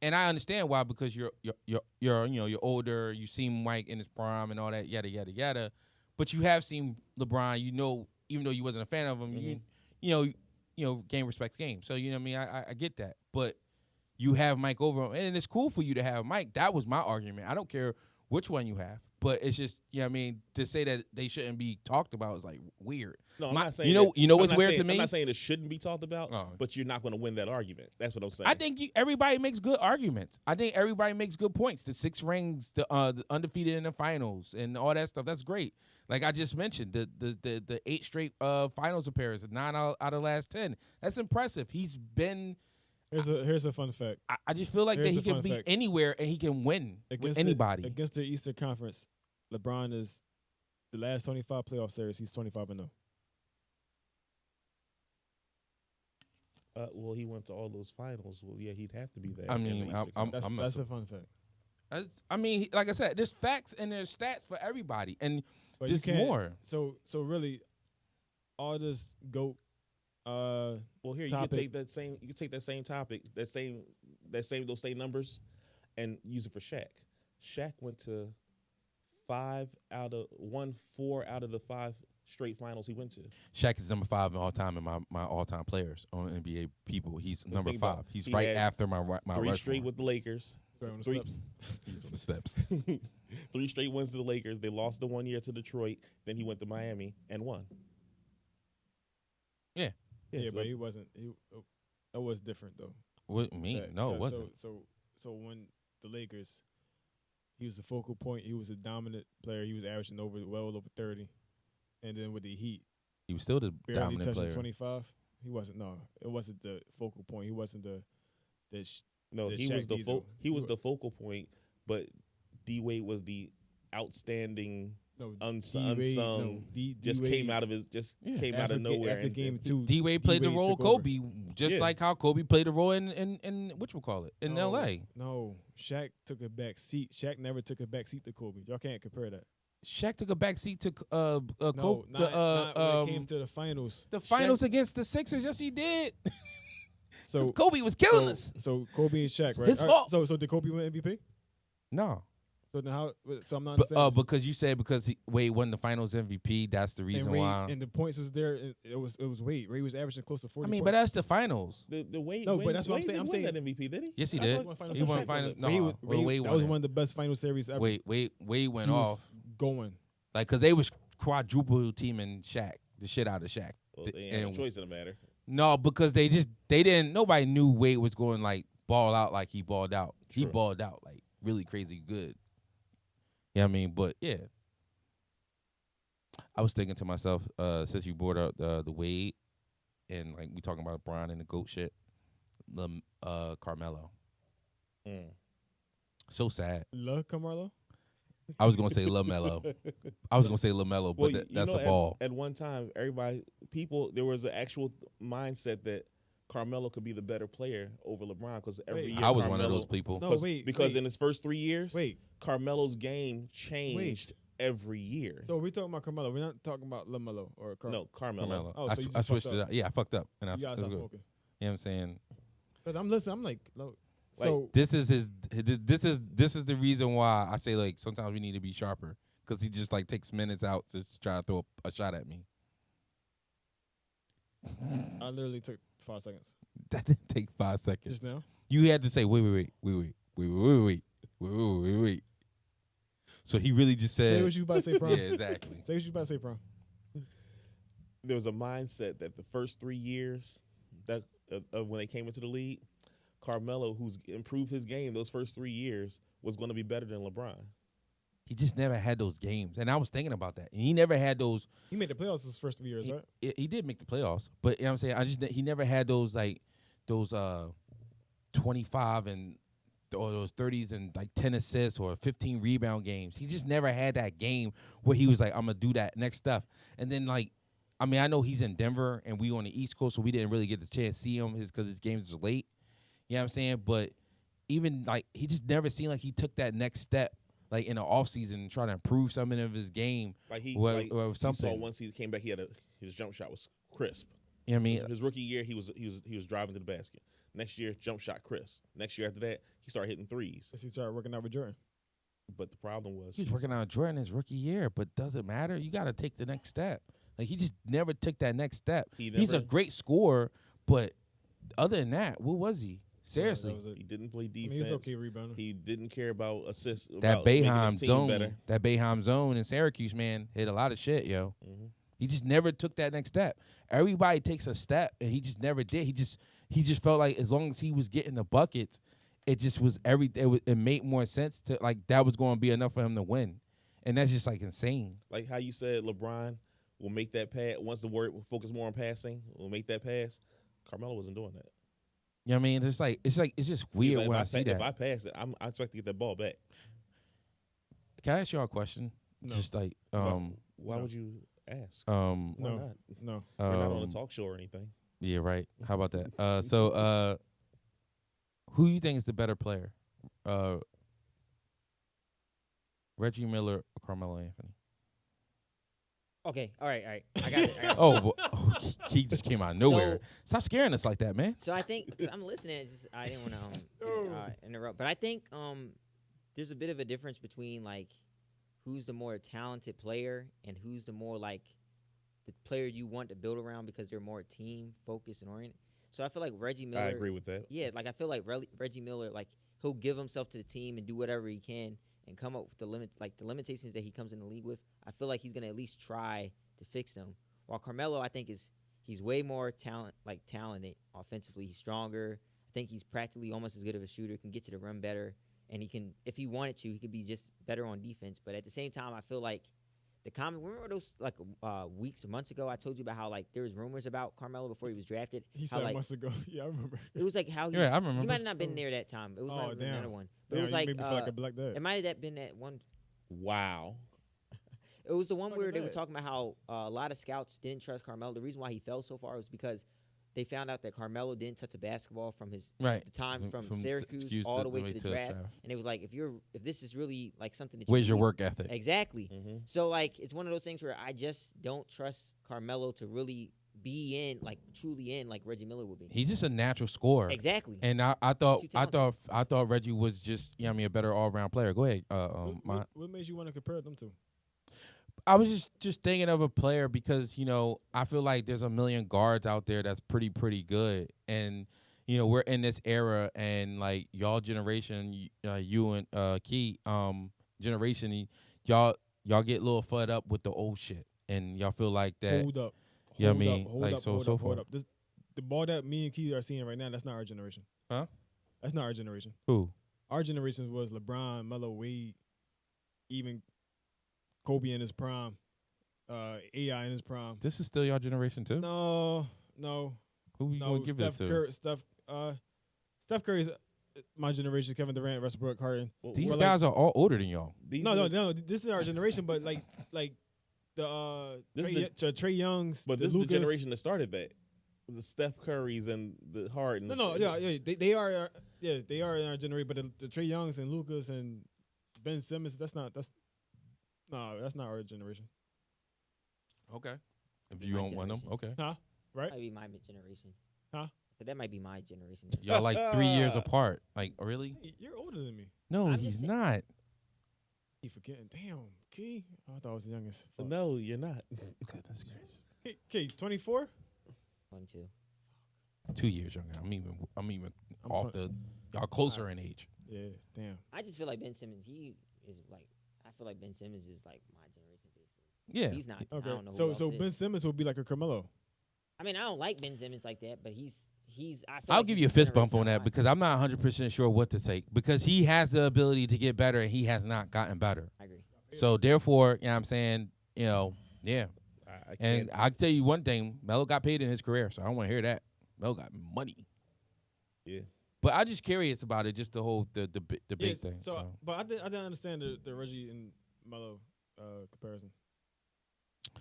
and I understand why, because you're older, you seen Mike in his prime and all that, yada yada yada, but you have seen LeBron, even though you wasn't a fan of him, game respects game, so you know what I mean. I get that, but you have Mike over him, and it's cool for you to have Mike. That was my argument. I don't care which one you have, but it's just, you know what I mean, to say that they shouldn't be talked about is like weird. No, I'm My- not saying you know that- I'm what's not weird saying- to me? I'm not saying it shouldn't be talked about, Oh. but you're not going to win that argument. That's what I'm saying. I think everybody makes good arguments. I think everybody makes good points. The 6 rings, the undefeated in the finals, and all that stuff. That's great. Like I just mentioned, the 8 straight finals appearances, 9 out of the last 10. That's impressive. He's been. Here's a fun fact. I just feel like Here's that a he can fun be fact. anywhere and he can win with anybody. Against the Eastern Conference, LeBron is the last 25 playoff series. He's 25-0. Well, he went to all those finals. Well, yeah, he'd have to be there. I in the mean, Eastern I'm- Conference. That's a fun fact. I mean, like I said, there's facts and there's stats for everybody, and But just you can't, more. So really, all this GOAT. Well, here you can topic. take that same. You can take that same topic, those same numbers, and use it for Shaq. Shaq went to 4 out of the 5 straight finals he went to. Shaq is number 5 in all time in my all time players on NBA people. He's number think 5. about- He's he right had after my 3 straight Rushmore. with the Lakers. Right on the Three- steps. He's on the steps. 3 straight wins to the Lakers. They lost the 1 year to Detroit. Then he went to Miami and won. Yeah. Yeah, so but he wasn't. That was different though. What me? That- No, it 'cause wasn't. So when the Lakers, he was the focal point. He was a dominant player. He was averaging well over 30, and then with the Heat, He was still the barely dominant touching player. 25. He wasn't. No, it wasn't the focal point. He wasn't the no, the he Shaq was the Diesel. he was the focal point, but D Wade was the outstanding no unsung. D-Wade, no, just D-Wade, came out of after nowhere. After game 2, D Wade played the D-Wade role of took over. Kobe, just Yeah. like how Kobe played the role in whatchamacallit, in No, LA. No, Shaq took a back seat. Shaq never took a back seat to Kobe. Y'all can't compare that. Shaq took a back seat to No, Kobe not when it came to the finals. the Shaq- finals against the Sixers. Yes, he did. So Because Kobe was killing us. So Kobe and Shaq, It's right? his All right, fault. So did Kobe win MVP? No, So then how? So I'm not but understanding. because you said Wade won the Finals MVP, that's the reason and Wade, why. and the points was there. And it was Wade. Wade was averaging close to 40. I mean, but points. that's the Finals. The Wade, No, but Wade- that's what I'm Wade saying. didn't I'm win saying- that MVP, did he? Yes, he I did. thought Finals He was won Shaq Finals. it. No, Wade, Wade Wade, won that was it. one of the best final series ever. Wade went He was off going. like because they was quadruple teaming Shaq, the shit out of Shaq. Well, The- they ain't have and- a choice in the matter. No, because they didn't. Nobody knew Wade was going like ball out like he balled out. He True. balled out like really crazy good. Yeah, I mean, but yeah. I was thinking to myself, since you brought up the Wade, and like we talking about Bron and the GOAT shit, Carmelo. Mm. So sad. La Carmelo. I was gonna say LaMelo. but Well, that's you know, a ball. At one time, there was an actual mindset that Carmelo could be the better player over LeBron because every Wait. year I was one of Carmelo- those people. No, 'cause- wait. because wait, in his first 3 years, wait. Carmelo's game changed every year. So we're talking about Carmelo. We're not talking about LaMelo or No, Carmelo. Carmelo. Oh, I, so you I just switched fucked it up. up. Yeah, I fucked up, and I. You gotta it was stop good. smoking. You know what I'm saying? Because I'm listening. I'm like, Like, so This is the reason why I say like sometimes we need to be sharper because he just like takes minutes out just to try to throw a shot at me. I literally took 5 seconds That didn't take 5 seconds. just now. You had to say wait. So he really just Say said, what you about to say, yeah, Prom. exactly. Say what you about to say, Prom. There was a mindset that the first 3 years that when they came into the league, Carmelo, who's improved his game those first 3 years, was going to be better than LeBron. He just never had those games, and I was thinking about that. And he never had those. He made the playoffs his first 3 years, He, right? he did make the playoffs, but you know what I'm saying. He never had those like those 25 and or those 30s and like 10 assists or 15 rebound games. He just never had that game where he was like, I'm gonna do that next stuff. And then like, I mean, I know he's in Denver and we on the East Coast, so we didn't really get the chance to see him because his games are late. You know what I'm saying? But even like he just never seemed like he took that next step, like in the offseason and trying to improve something of his game. Like he, or, like or you something. saw once he came back, his jump shot was crisp. You know what I mean? His rookie year, he was driving to the basket. Next year, jump shot crisp. Next year after that, he started hitting threes. He started working out with Jordan. But the problem was He was working out Jordan his rookie year, but doesn't matter. You got to take the next step. Like he just never took that next step. He's a great scorer, but other than that, what was he? Seriously, he didn't play defense. He's okay rebounding. He didn't care about assists. That about making his Boeheim team zone, better. that Boeheim zone in Syracuse, man, hit a lot of shit, yo. Mm-hmm. He just never took that next step. Everybody takes a step, and he just never did. He just felt like as long as he was getting the buckets, it just was it made more sense to like that was going to be enough for him to win, and that's just like insane. Like how you said, LeBron will make that pass once the word will focus more on passing. Will make that pass. Carmelo wasn't doing that. You know what I mean? It's just weird when I see that. If I pass it, I expect to get that ball back. Can I ask y'all a question? No. Just like why would you ask? Why not? No. We're not on a talk show or anything. Yeah, right. How about that? So who you think is the better player? Reggie Miller or Carmelo Anthony? Okay, all right. I got it. He just came out of nowhere. Stop scaring us like that, man. So I think I'm listening. It's just, I didn't want to interrupt, but I think there's a bit of a difference between like who's the more talented player and who's the more like the player you want to build around because they're more team focused and oriented. So I feel like Reggie Miller. I agree with that. Yeah, like I feel like Reggie Miller, like he'll give himself to the team and do whatever he can and come up with the limitations that he comes in the league with. I feel like he's gonna at least try to fix them. While Carmelo, I think he's way more talented offensively. He's stronger. I think he's practically almost as good of a shooter. Can get to the rim better, and he can, if he wanted to, he could be just better on defense. But at the same time, I feel like remember those like weeks or months ago I told you about how like there was rumors about Carmelo before he was drafted. He how, said like, months ago. Yeah, I remember. It was like how I remember. You might have not been there that time. It was another one. But Damn, it was like made me feel like a black dad. it might have been that one. Wow. It was the one Fucking where they were bad. talking about how a lot of scouts didn't trust Carmelo. The reason why he fell so far was because they found out that Carmelo didn't touch a basketball from his Right. the time from Syracuse Syracuse all the way to the draft. draft. And it was like if this is really like something that Where's your really- work ethic? Exactly. Mm-hmm. So like it's one of those things where I just don't trust Carmelo to really be in like truly in like Reggie Miller would be. He's just a natural scorer. Exactly. And I He's too thought Reggie was just a better all around player. Go ahead. What made you want to compare them to? I was just thinking of a player because I feel like there's a million guards out there that's pretty good, and we're in this era, and like y'all generation, you and Key generation, y'all get a little fed up with the old shit, and y'all feel like that. Hold up. Yeah, I Hold mean, up, hold like, up, so- hold so up, hold far. up. The ball that me and Keith are seeing right now, that's not our generation. Huh? That's not our generation. Who? Our generation was LeBron, Melo, Wade, even Kobe in his prime, AI in his prime. This is still y'all generation too. No. Who you gonna give Steph this to? Steph Curry's my generation. Kevin Durant, Westbrook, Harden. These We're guys are all older than y'all. No. This is our generation, but like the Trey Youngs. But the this is Lucas. the generation that started that. The Steph Currys and the Hardens. They are they are in our generation. But the Trey Youngs and Lucas and Ben Simmons, that's not our generation. Okay. If Be you my don't want them, generation. okay. Right? Might be my generation. Huh? So that might be my generation. Y'all like 3 years apart. Like really? You're older than me. No, I'm he's just not. Keep forgetting. Damn, Key. I thought I was the youngest. Fuck. No, you're not. Goodness gracious. Key, 24. 1, 2. 2 years younger. I'm even I'm off twen- the. Y'all closer in age. Yeah, damn. I just feel like Ben Simmons. He is like. I feel like Ben Simmons is like my generation basically. Yeah. He's not. Okay. I don't know. Who So else Ben is. Simmons will be like a Carmelo. I mean, I don't like Ben Simmons like that, but he's. I feel I'll like give he's you a fist bump generation on I'm that because I'm not 100% sure what to take because he has the ability to get better and he has not gotten better. I agree. So therefore, yeah. I And can't. I'll tell you one thing, Melo got paid in his career, so I don't want to hear that. Melo got money. Yeah. But I'm just curious about it, just the whole the big thing. But I didn't understand the Reggie and Melo comparison.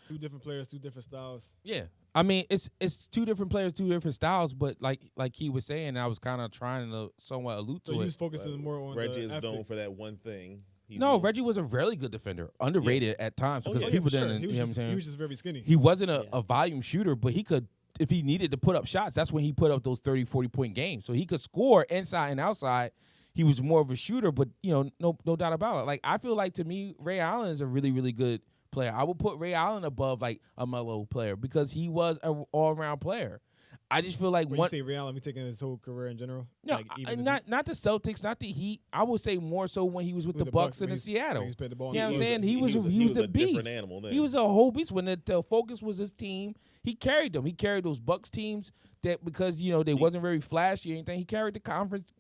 2 different players, 2 different styles. Yeah, I mean it's 2 different players, 2 different styles, but like he was saying, I was kind of trying to somewhat allude So to he it. was focusing more on Reggie the is known ethic. for that one thing. No, Reggie was a really good defender, underrated at times Oh, because yeah, people for sure. didn't. He You was know what I'm just, saying? he was just very skinny. He wasn't Yeah. a volume shooter, but he could, if he needed to put up shots, that's when he put up those 30, 40-point games. So he could score inside and outside. He was more of a shooter, but, no doubt about it. Like, I feel like, to me, Ray Allen is a really, really good player. I would put Ray Allen above, like, a Melo player because he was an all-around player. I just feel like when you say Ray Allen, we taking his whole career in general? No, Like, even not the Celtics, not the Heat. I would say more so when he was with the Bucks and when in he's- Seattle. when he's played the ball in You know the what I'm game. saying? He was the a beast. different animal then. He was a whole beast. When the focus was his team, he carried them. He carried those Bucks teams that because they wasn't very flashy or anything. He carried the conference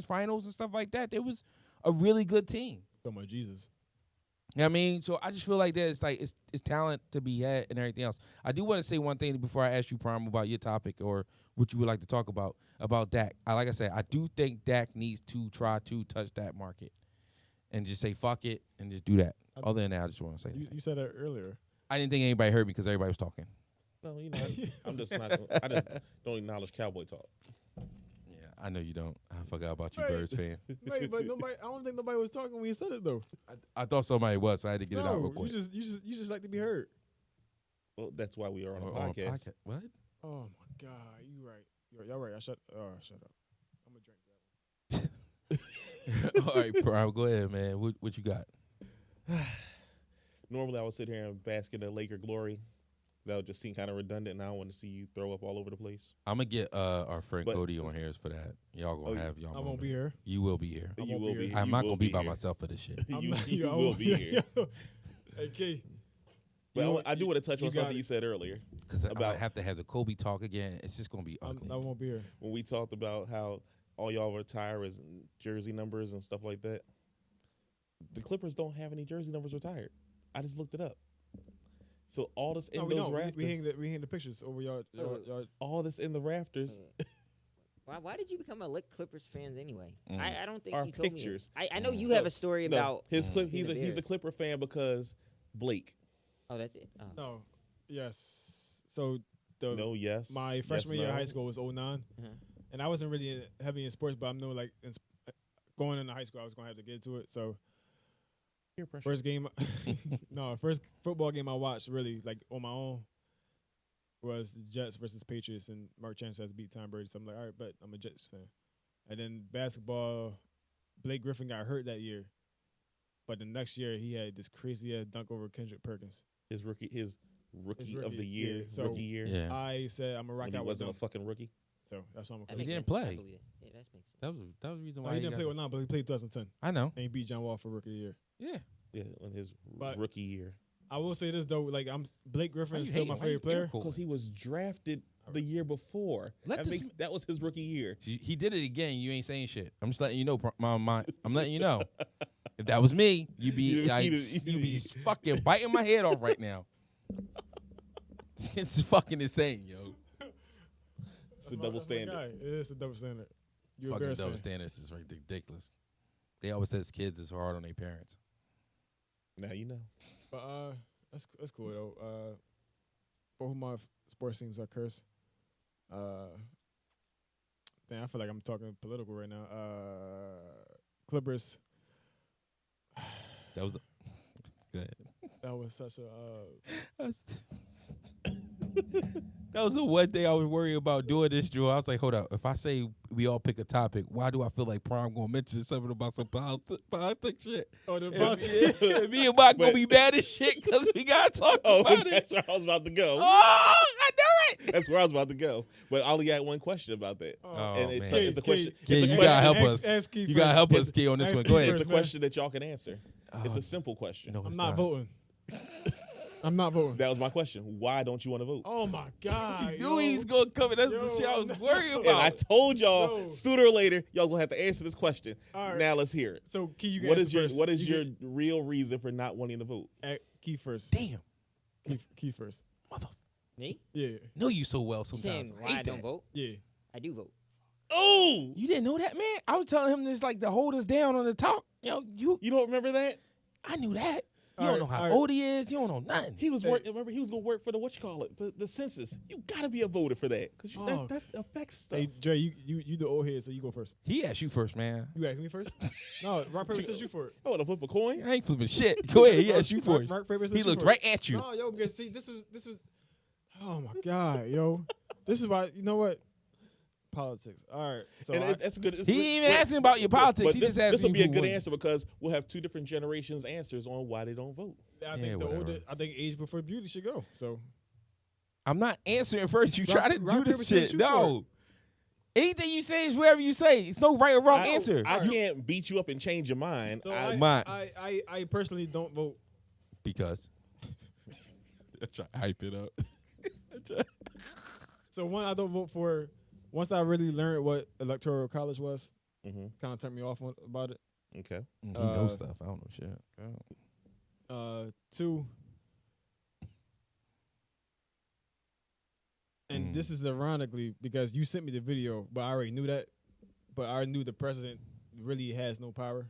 finals and stuff like that. It was a really good team. Talking about Jesus. You know what I mean? So I just feel like there's it's talent to be had and everything else. I do want to say one thing before I ask you, Prime, about your topic or what you would like to talk about Dak. Like I said, I do think Dak needs to try to touch that market and just say fuck it and just do that. Other than that, I just want to say You said that earlier. I didn't think anybody heard me because everybody was talking. No, I'm just not. I just don't acknowledge cowboy talk. Yeah, I know you don't. I forgot about you, Right. Birds fan. Wait, but nobody. I don't think nobody was talking when you said it though. I thought somebody was, so I had to get it out real No, quick. you just like to be heard. Well, that's why we are on a Or podcast. What? Oh my God, you right. Y'all right. Shut up. I'm gonna drink that. All right, Prime, go ahead, man. What you got? Normally, I would sit here and bask in the Laker glory. That would just seem kind of redundant, and I don't want to see you throw up all over the place. I'm gonna get our friend But- Cody on here for that. Y'all gonna have y'all. I won't moment. be here. You will be here. I You won't will be be. here. You I'm not will gonna be by here. myself for this shit. You I will be here. Hey, Key. But I do want to touch you on got something it. you said earlier Because I About- have to have the Kobe talk again. It's just gonna be ugly. I won't be here. when we talked about how all y'all retire as jersey numbers and stuff like that. The Clippers don't have any jersey numbers retired. I just looked it up. So all this in No, we those don't. rafters, We hang the pictures over y'all. all this in the rafters Why did you become a Clippers fans anyway? Mm. I don't think are you told pictures. me. I know you No, have a story No, about. his clip. being He's a Bears. Clipper fan because Blake. Oh, that's it. Oh. No. Yes. So No, yes. my yes, freshman year of no. high school was 09, Uh-huh. and I wasn't really heavy in sports, but I know like going into high school I was gonna have to get to it. So Peer pressure. first game, first football game I watched really like on my own was the Jets versus Patriots, and Mark Chance has beat Tom Brady. So I'm like, all right, but I'm a Jets fan. And then basketball, Blake Griffin got hurt that year, but the next year he had this crazy ass dunk over Kendrick Perkins. His rookie of rookie, the year. yeah, so- rookie year. Yeah, I said I'm a rock When he out with wasn't a them. fucking rookie. So that's why I'm a That He makes didn't sense. I play. believe it. Yeah, that makes sense. that was the reason why he didn't play got- with none, but he played 2010, I know. and he beat John Wall for rookie of the year. Yeah. Yeah, in his But- rookie year. I will say this though, like Blake Griffin Why is you still my hating? Why you favorite player. irritable? Because he was drafted the year before. Let this That was his rookie year. He did it again. You ain't saying shit. I'm just letting you know, I'm letting you know. If that was me, you'd be you'd be fucking biting my head off right now. It's fucking insane, yo. It's a double standard. It is a double standard. You're a Fucking Bears double fan. standards is ridiculous. They always says kids is hard on their parents. Now you know. But that's cool though. Both of my sports teams are cursed. Damn, I feel like I'm talking political right now. Clippers. That was good. That was such a. That was the one thing I was worried about doing this, Drew. I was like, hold up. If I say we all pick a topic, why do I feel like Prime gonna mention something about some politics shit? Oh, the And me and Mike gonna be mad as shit because we gotta talk Oh, about it. that's where I was about to go. Oh, I knew it. That's where I was about to go. But I only got one question about that. Oh, and it's, man. it's the question. Kid, it's a you question- gotta help ask- us. ask Keith You gotta first. help us, Ask- Key, on this ask one. Keith Go ahead. It's a first, man. question that y'all can answer. It's Oh, a simple question. no, I'm it's not voting. I'm not voting. That was my question. Why don't you want to vote? Oh my God! You knew he's gonna come. That's the Yo, shit I was no. worried And I about. told y'all No. sooner or later y'all gonna have to answer this question. All right. Now let's hear it. So Key, you can What answer is your first. what is You your real reason for not wanting to vote? Key first? Damn, Key first. mother. Me? Yeah, Know you so well. You Sometimes saying I why I hate don't that. vote? yeah. I do vote. Oh, You didn't know that, man. I was telling him this like to hold us down on the talk. You know, you don't remember that? I knew that. You don't know how old he is. You don't know nothing. He was working. Remember, he was gonna work for the census. You gotta be a voter for that because that affects stuff. Hey, Dre, you the old head, so you go first. He asked you first, man. You asked me first? No, rock paper scissors, you for it. I want to flip a coin. I ain't flipping shit. Go ahead. He asked you first. Rock paper scissors. He looked right at you. No, yo, because see, this was. Oh my God, yo, this is why. You know what? Politics. All right, so That's good. He ain't even asking about your politics. But He this just asking will be a who good won. answer because we'll have two different generations' answers on why they don't vote. I think whatever. I think age before beauty should go. So I'm not answering first. You Rock- try to rock, do paper, this scissors, shit. shoot No. Anything you say is whatever you say. It's no right or wrong answer. I can't beat you up and change your mind. So Mine. I personally don't vote. Because. I try to hype it up. So one I don't vote for. Once I really learned what electoral college was, Mhm. kind of turned me off about it. Okay. He knows stuff. I don't know shit. Two. And this is ironically because you sent me the video, but I already knew that. But I already knew the president really has no power.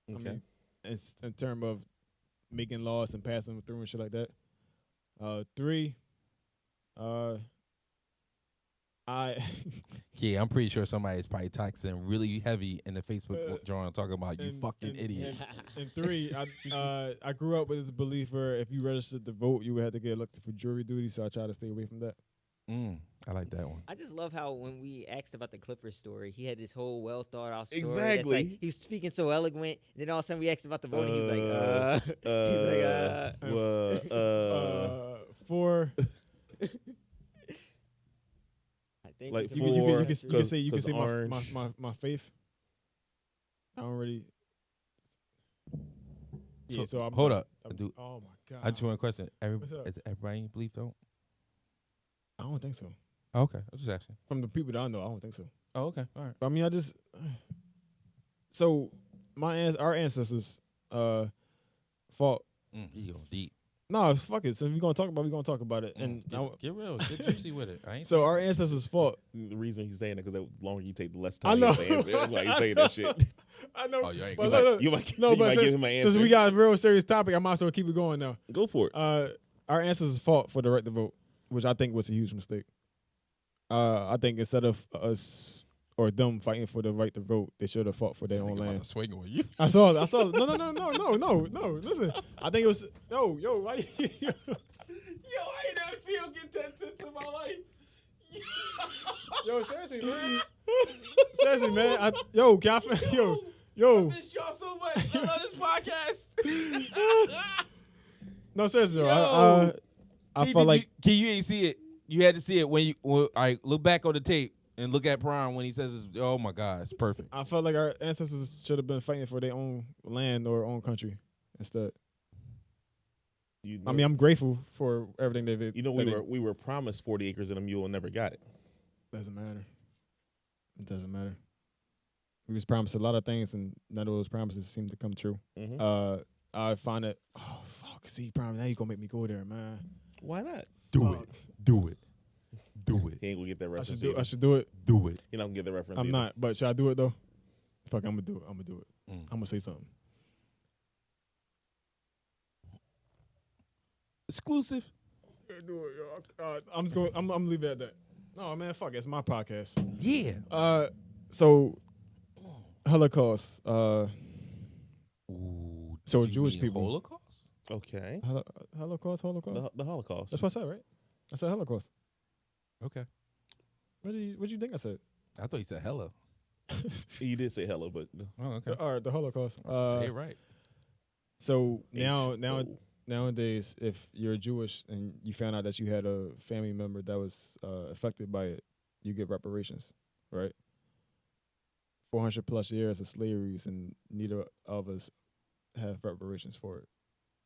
Okay. I mean, in terms of making laws and passing them through and shit like that. Three. Yeah, I'm pretty sure somebody's probably taxing really heavy in the Facebook drawing talking about you fucking idiots. And three, I grew up with this belief where if you registered to vote, you would have to get elected for jury duty. So I try to stay away from that. I like that one. I just love how when we asked about the Clippers story, he had this whole well thought out story. Exactly. That's like, he was speaking so eloquent, and then all of a sudden we asked about the voting. He's like, Four. I think Like we four, You can say orange. my faith. I don't really. Yeah, so I'm hold up. Oh my God. I just want a question. What's up? Is everybody in belief though? I don't think so. Oh, okay, I'm just asking. From the people that I know, I don't think so. Oh, okay, all right. I mean, I just. So our ancestors fought. He go deep. No, fuck it. So if we're gonna talk about it, we're gonna talk about it. And Get real, get juicy with it. I ain't so our ancestors fought. The reason he's saying that because the longer you take, the less time. I know. He has to answer. That's why he's saying that shit. I know. Oh, you ain't but gonna- look, You might but give him an answer. since we got a real serious topic, I might as well keep it going now. Go for it. Our ancestors fought for the right to vote, which I think was a huge mistake. I think instead of us or them fighting for the right to vote, they should have fought for their This own nigga about land. to swing on you. I saw. No. Listen, I think it was. Yo, why? Yo, I ain't never seen him get 10 cents in my life. Yo, seriously, man. Seriously, man. Yo, can I? Yo. I miss y'all so much. I love this podcast. No, seriously, though. Yo. I felt like. You ain't see it. You had to see it when I look back on the tape and look at Prime when he says, "Oh my God, it's perfect." I felt like our ancestors should have been fighting for their own land or own country instead. You know, I mean, I'm grateful for everything they did. you know, we were promised 40 acres and a mule and never got it. Doesn't matter. It doesn't matter. We was promised a lot of things, and none of those promises seem to come true. Mhm. I find it. Oh fuck! See, promise now you gonna make me go there, man. Why not? Do it. Do it. Do it. He ain't gonna get that I reference. should do. either. I should do it. Do it. He not gonna get that reference. I'm either. not, but should I do it though? Fuck, I'm gonna do it. I'm gonna do it. I'm gonna say something. Exclusive. Do it, yo. I'm just going. I'm gonna leave it at that. No, man, fuck. It's my podcast. Yeah. So Holocaust. Ooh, So did you Jewish mean people. Holocaust? Okay. Holocaust. The Holocaust. That's what I said, right? I said Holocaust. Okay. What did you think I said? I thought you said hello. You did say hello, but Oh, okay. All right, the Holocaust. Say it right. So H-O. nowadays, if you're Jewish and you found out that you had a family member that was affected by it, you get reparations, right? 400 plus years of slavery, and neither of us have reparations for it,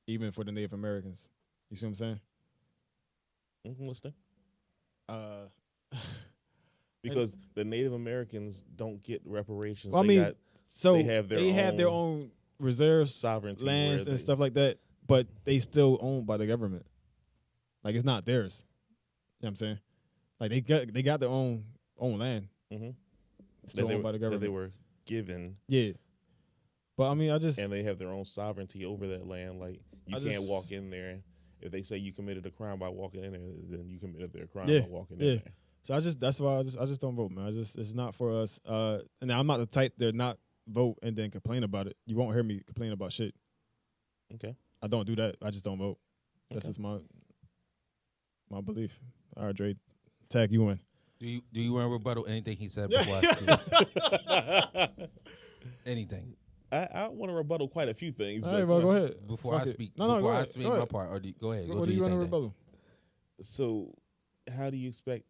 even for the Native Americans. You see what I'm saying? I'm listening. Uh, Because the Native Americans don't get reparations. Well, I They mean, got so they have their own reserves, sovereignty, lands, where and they- stuff like that, but they still owned by the government. Like it's not theirs. You know what I'm saying? Like they got their own land. Mhm. Still that owned by the that they government. were given. Yeah. But I mean, I just and they have their own sovereignty over that land. Like you I can't just- walk in there. If they say you committed a crime by walking in there, then you committed their crime Yeah, by walking yeah. in there. so that's why I just don't vote, man. It's not for us. And I'm not the type that not vote and then complain about it. You won't hear me complain about shit. Okay. I don't do that. I just don't vote. That's Okay. just my belief. All right, Dre, tag you in. Do you want to rebuttal anything he said before I speak? Anything I want to rebuttal quite a few things. All but right, well, go ahead. before Fuck I it. speak? No, before go I ahead. speak Go my ahead. part, or go ahead. Go What do do you your want to thing. rebuttal? So, how do you expect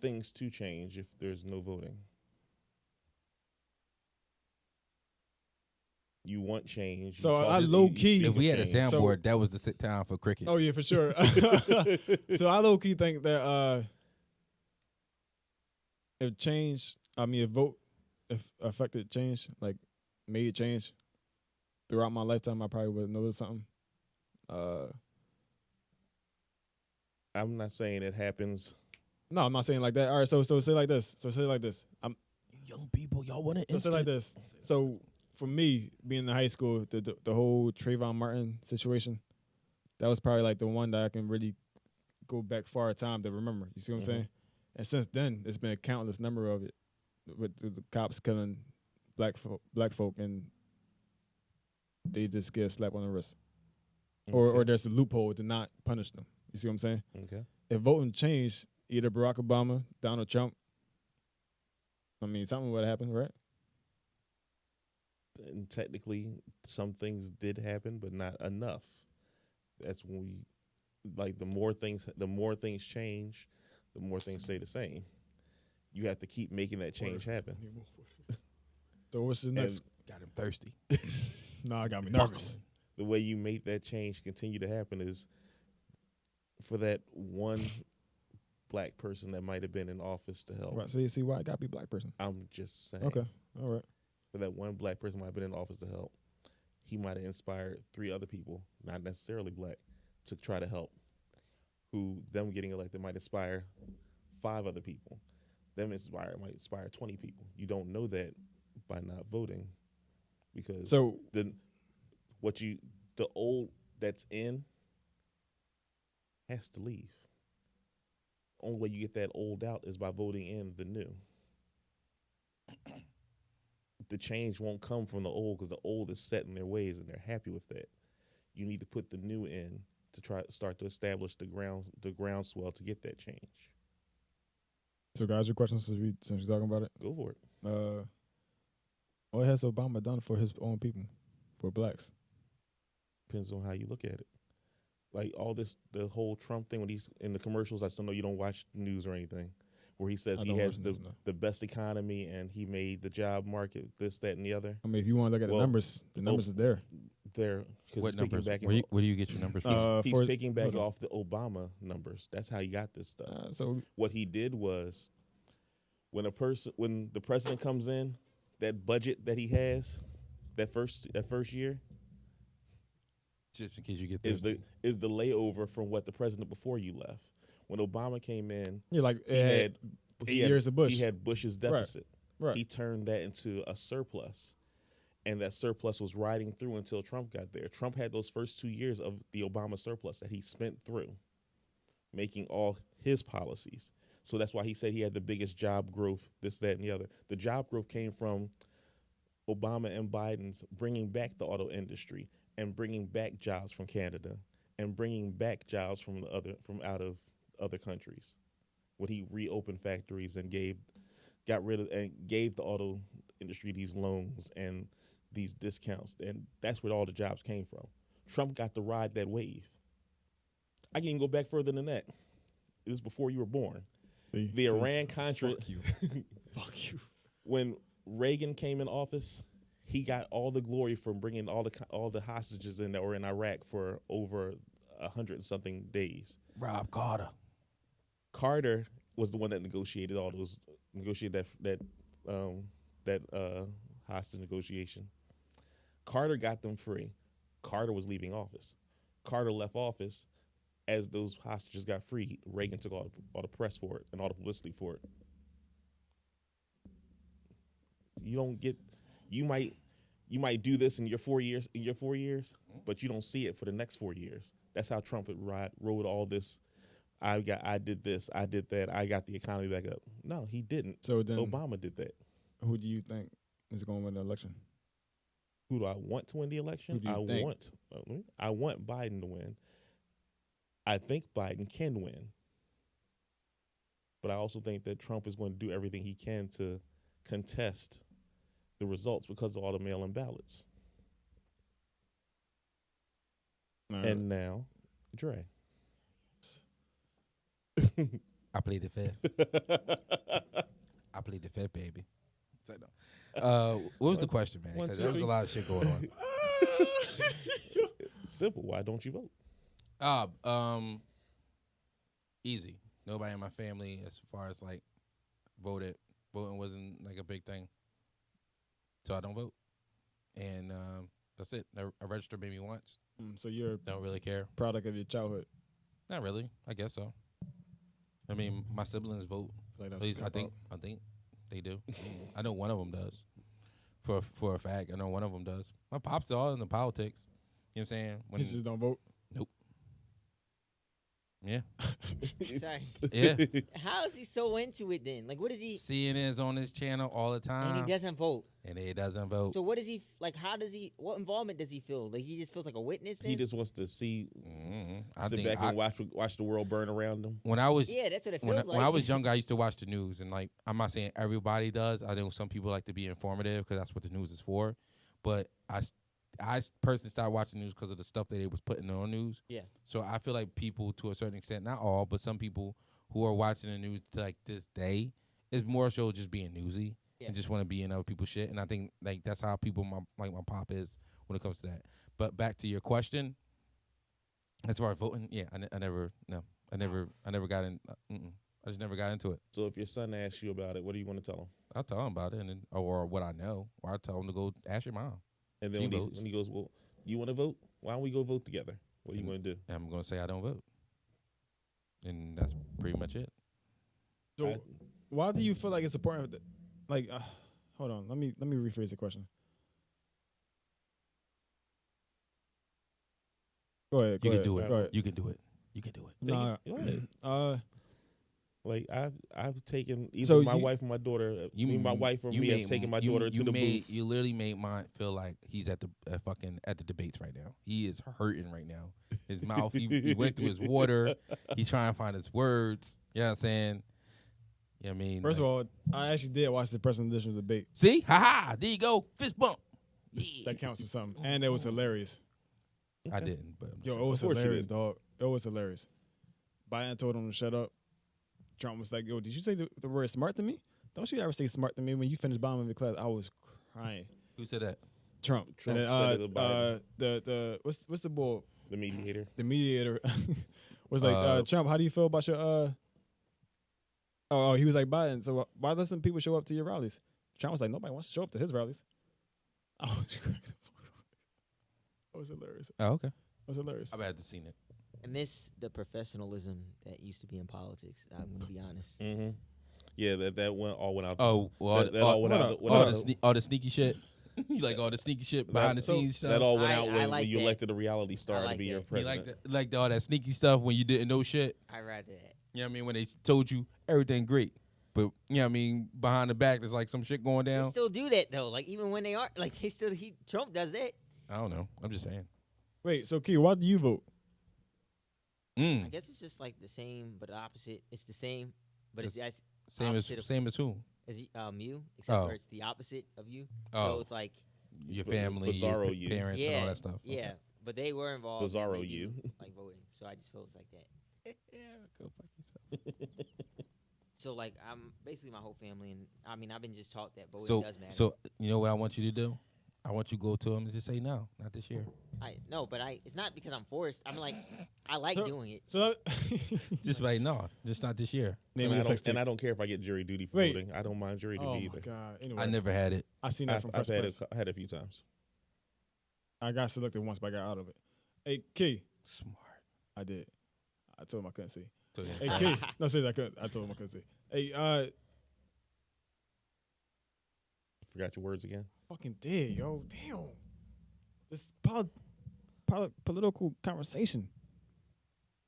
things to change if there's no voting? You want change. You So talk I to- low you key- speak If of we had a change. soundboard, that was the sit time for crickets. Oh yeah, for sure. So I low key think that if change, I mean, if vote, if affected change, like made change throughout my lifetime, I probably would notice something. I'm not saying it happens. No, I'm not saying like that. All right, so say like this. So say like this. Young people, y'all want to So say like this. So for me, being in high school, the whole Trayvon Martin situation, that was probably like the one that I can really go back far time to remember. You see what I'm Mhm. saying? And since then, it's been a countless number of it, with the cops killing black folk, and they just get a slap on the wrist, or Okay. there's a loophole to not punish them. You see what I'm saying? Okay. If voting changed, either Barack Obama, Donald Trump, I mean, something would happen, right? And technically, some things did happen, but not enough. That's when we like the more things change, the more things stay the same. You have to keep making that change happen. So what's the next? Got him thirsty. No, it got me nervous. The way you make that change continue to happen is for that one black person that might have been in office to help. Right, see why it got to be black person. I'm just saying. Okay, all right. For that one black person might have been in office to help, he might have inspired 3 other people, not necessarily black, to try to help. Who them getting elected might inspire 5 other people. Them might inspire 20 people. You don't know that by not voting, because So the old that's in has to leave. Only way you get that old out is by voting in the new. The change won't come from the old because the old is set in their ways and they're happy with that. You need to put the new in to try to start to establish the groundswell to get that change. So, guys, your questions since we're talking about it. Go for it. What has Obama done for his own people, for blacks? Depends on how you look at it. Like all this, the whole Trump thing when he's in the commercials. I still know you don't watch news or anything, where he says I he don't has watch the news, no. the best economy and he made the job market this, that, and the other. I mean, if you want to look at Well, the numbers is there. There, What because numbers? back Where do you get your numbers from? he's for- picking back hold on. off the Obama numbers. That's how he got this stuff. So What he did was, when the president comes in, that budget that he has, that first year Just in case you get is thirsty. the layover from what the president before you left. When Obama came in, yeah, like he had 8 years of Bush. He had Bush's deficit. Right. He turned that into a surplus. And that surplus was riding through until Trump got there. Trump had those first 2 years of the Obama surplus that he spent through making all his policies. So that's why he said he had the biggest job growth, this, that, and the other. The job growth came from Obama and Biden's bringing back the auto industry and bringing back jobs from Canada and bringing back jobs from out of other countries. When he reopened factories and got rid of and gave the auto industry these loans and these discounts, and that's where all the jobs came from. Trump got to ride that wave. I can even go back further than that. This is before you were born. The Iran-Contra. Fuck you. Fuck you. When Reagan came in office, he got all the glory from bringing all the hostages in that were in Iraq for over 100 and something days. Rob Carter. Carter was the one that negotiated that hostage negotiation. Carter got them free. Carter was leaving office. Carter left office. As those hostages got free, Reagan took all the press for it and all the publicity for it. You you might do this in your 4 years, but you don't see it for the next 4 years. That's how Trump rode all this. I did this, I did that, I got the economy back up. No, he didn't. So then, Obama did that. who do you think is going to win the election? Who do I want to win the election? Who do you think? I want Biden to win. I think Biden can win. But I also think that Trump is going to do everything he can to contest the results because of all the mail-in ballots. All right. And now, Dre. I plead the fifth. I plead the fifth, baby. So, no. What was the question, man? 'Cause there was a lot of shit going on. Simple. Why don't you vote? Easy. Nobody in my family, as far as like voted. Voting wasn't like a big thing, so I don't vote. And that's it. I registered maybe once. So you're Don't really care. a product of your childhood. Not really. I guess so. I mean, my siblings vote. Like At least I think they do. I know one of them does. For a fact, I know one of them does. My pops are all in the politics. You know what I'm saying? You just don't vote. Yeah. Sorry. Yeah. How is he so into it then? Like, what is he? CNN's on this channel all the time. And he doesn't vote. And he doesn't vote. So what does he like? How does he? What involvement does he feel? Like he just feels like a witness. Then? He just wants to see, I sit think back and watch the world burn around him. when I was Yeah, that's what it feels like. when I was younger, I used to watch the news, and like I'm not saying everybody does. I think some people like to be informative because that's what the news is for. But I personally started watching news because of the stuff that they was putting on news. Yeah. So I feel like people, to a certain extent, not all, but some people who are watching the news to like this day, is more so just being newsy and just want to be in other people's shit. And I think like that's how people my pop is when it comes to that. But back to your question, as far as voting, yeah, I never got in. I just never got into it. So if your son asks you about it, what do you want to tell him? I'll tell him about it, and then, or what I know, or I tell him to go ask your mom. And then when he goes, well, you want to vote? Why don't we go vote together? What are you going to do? And I'm going to say I don't vote. And that's pretty much it. So why do you feel like it's important? Like, hold on. Let me rephrase the question. Go ahead. You can do Go it. ahead. You can do it. You can do it. Nah, Go ahead. Like I've taken either So my wife and my daughter. My wife or me have taken my daughter to the booth. You literally made mine feel like he's at the at the debates right now. He is hurting right now. His mouth. He went through his water. He's trying to find his words. You know what I'm saying? Yeah, I mean. First of all, I actually did watch the presidential edition of the debate. See, there you go, fist bump. Yeah. That counts for something, and it was hilarious. I didn't, but Yo, it was hilarious, dog. It was hilarious. Biden told him to shut up. Trump was like, yo, did you say the word smart to me? Don't you ever say smart to me when you finish bombing the class? I was crying. Who said that? Trump. Trump and then, said it to Biden. the what's the bull? The mediator. The mediator was like, Trump, how do you feel about your he was like, Biden, so why doesn't people show up to your rallies? Trump was like, nobody wants to show up to his rallies. I was crying. That was hilarious. Oh, okay. That was hilarious. I've had to seen it. I miss the professionalism that used to be in politics. I'm gonna be honest. Mm-hmm. Yeah, that went out. Oh, well, that all went out. all the sneaky shit. You like all the sneaky shit behind the scenes stuff. That all went out I when like you that. elected a reality star like to be your that. You president. like all that sneaky stuff when you didn't know shit. I rather that. You know what I mean? When they told you everything great. But, you know what I mean, behind the back, there's like some shit going They down. still do that though. Like even when they are like they still Trump does that. I don't know. I'm just saying. Wait, so Key, why do you vote? I guess it's just like the same but opposite. It's the same, but it's Same as who? as you, except for it's the opposite of you. So it's like Your family, Bizarro your you. parents, and all that stuff. Yeah, but they were involved. in Bizarro making, you. like voting. So I just feel it's like that. Yeah, go fuck yourself. So like I'm basically my whole family, and I mean I've been just taught that voting does matter. So you know what I want you to do? I want you to go to him and just say no, not this year. It's not because I'm forced. I'm like I like doing it. So Just like no, just not this year. name And me a and I don't care if I get jury duty for Wait. voting. I don't mind jury duty Oh my either. god! Anyway, I never had it. I seen that from I've first place. had it a few times. I got selected once, but I got out of it. Hey, Key, Smart. I did. I told him I couldn't see. So, yeah. Hey, Key, no, seriously, I couldn't. I told him I couldn't see. Hey, Forgot your words again. fucking dead, yo. Damn. This political conversation.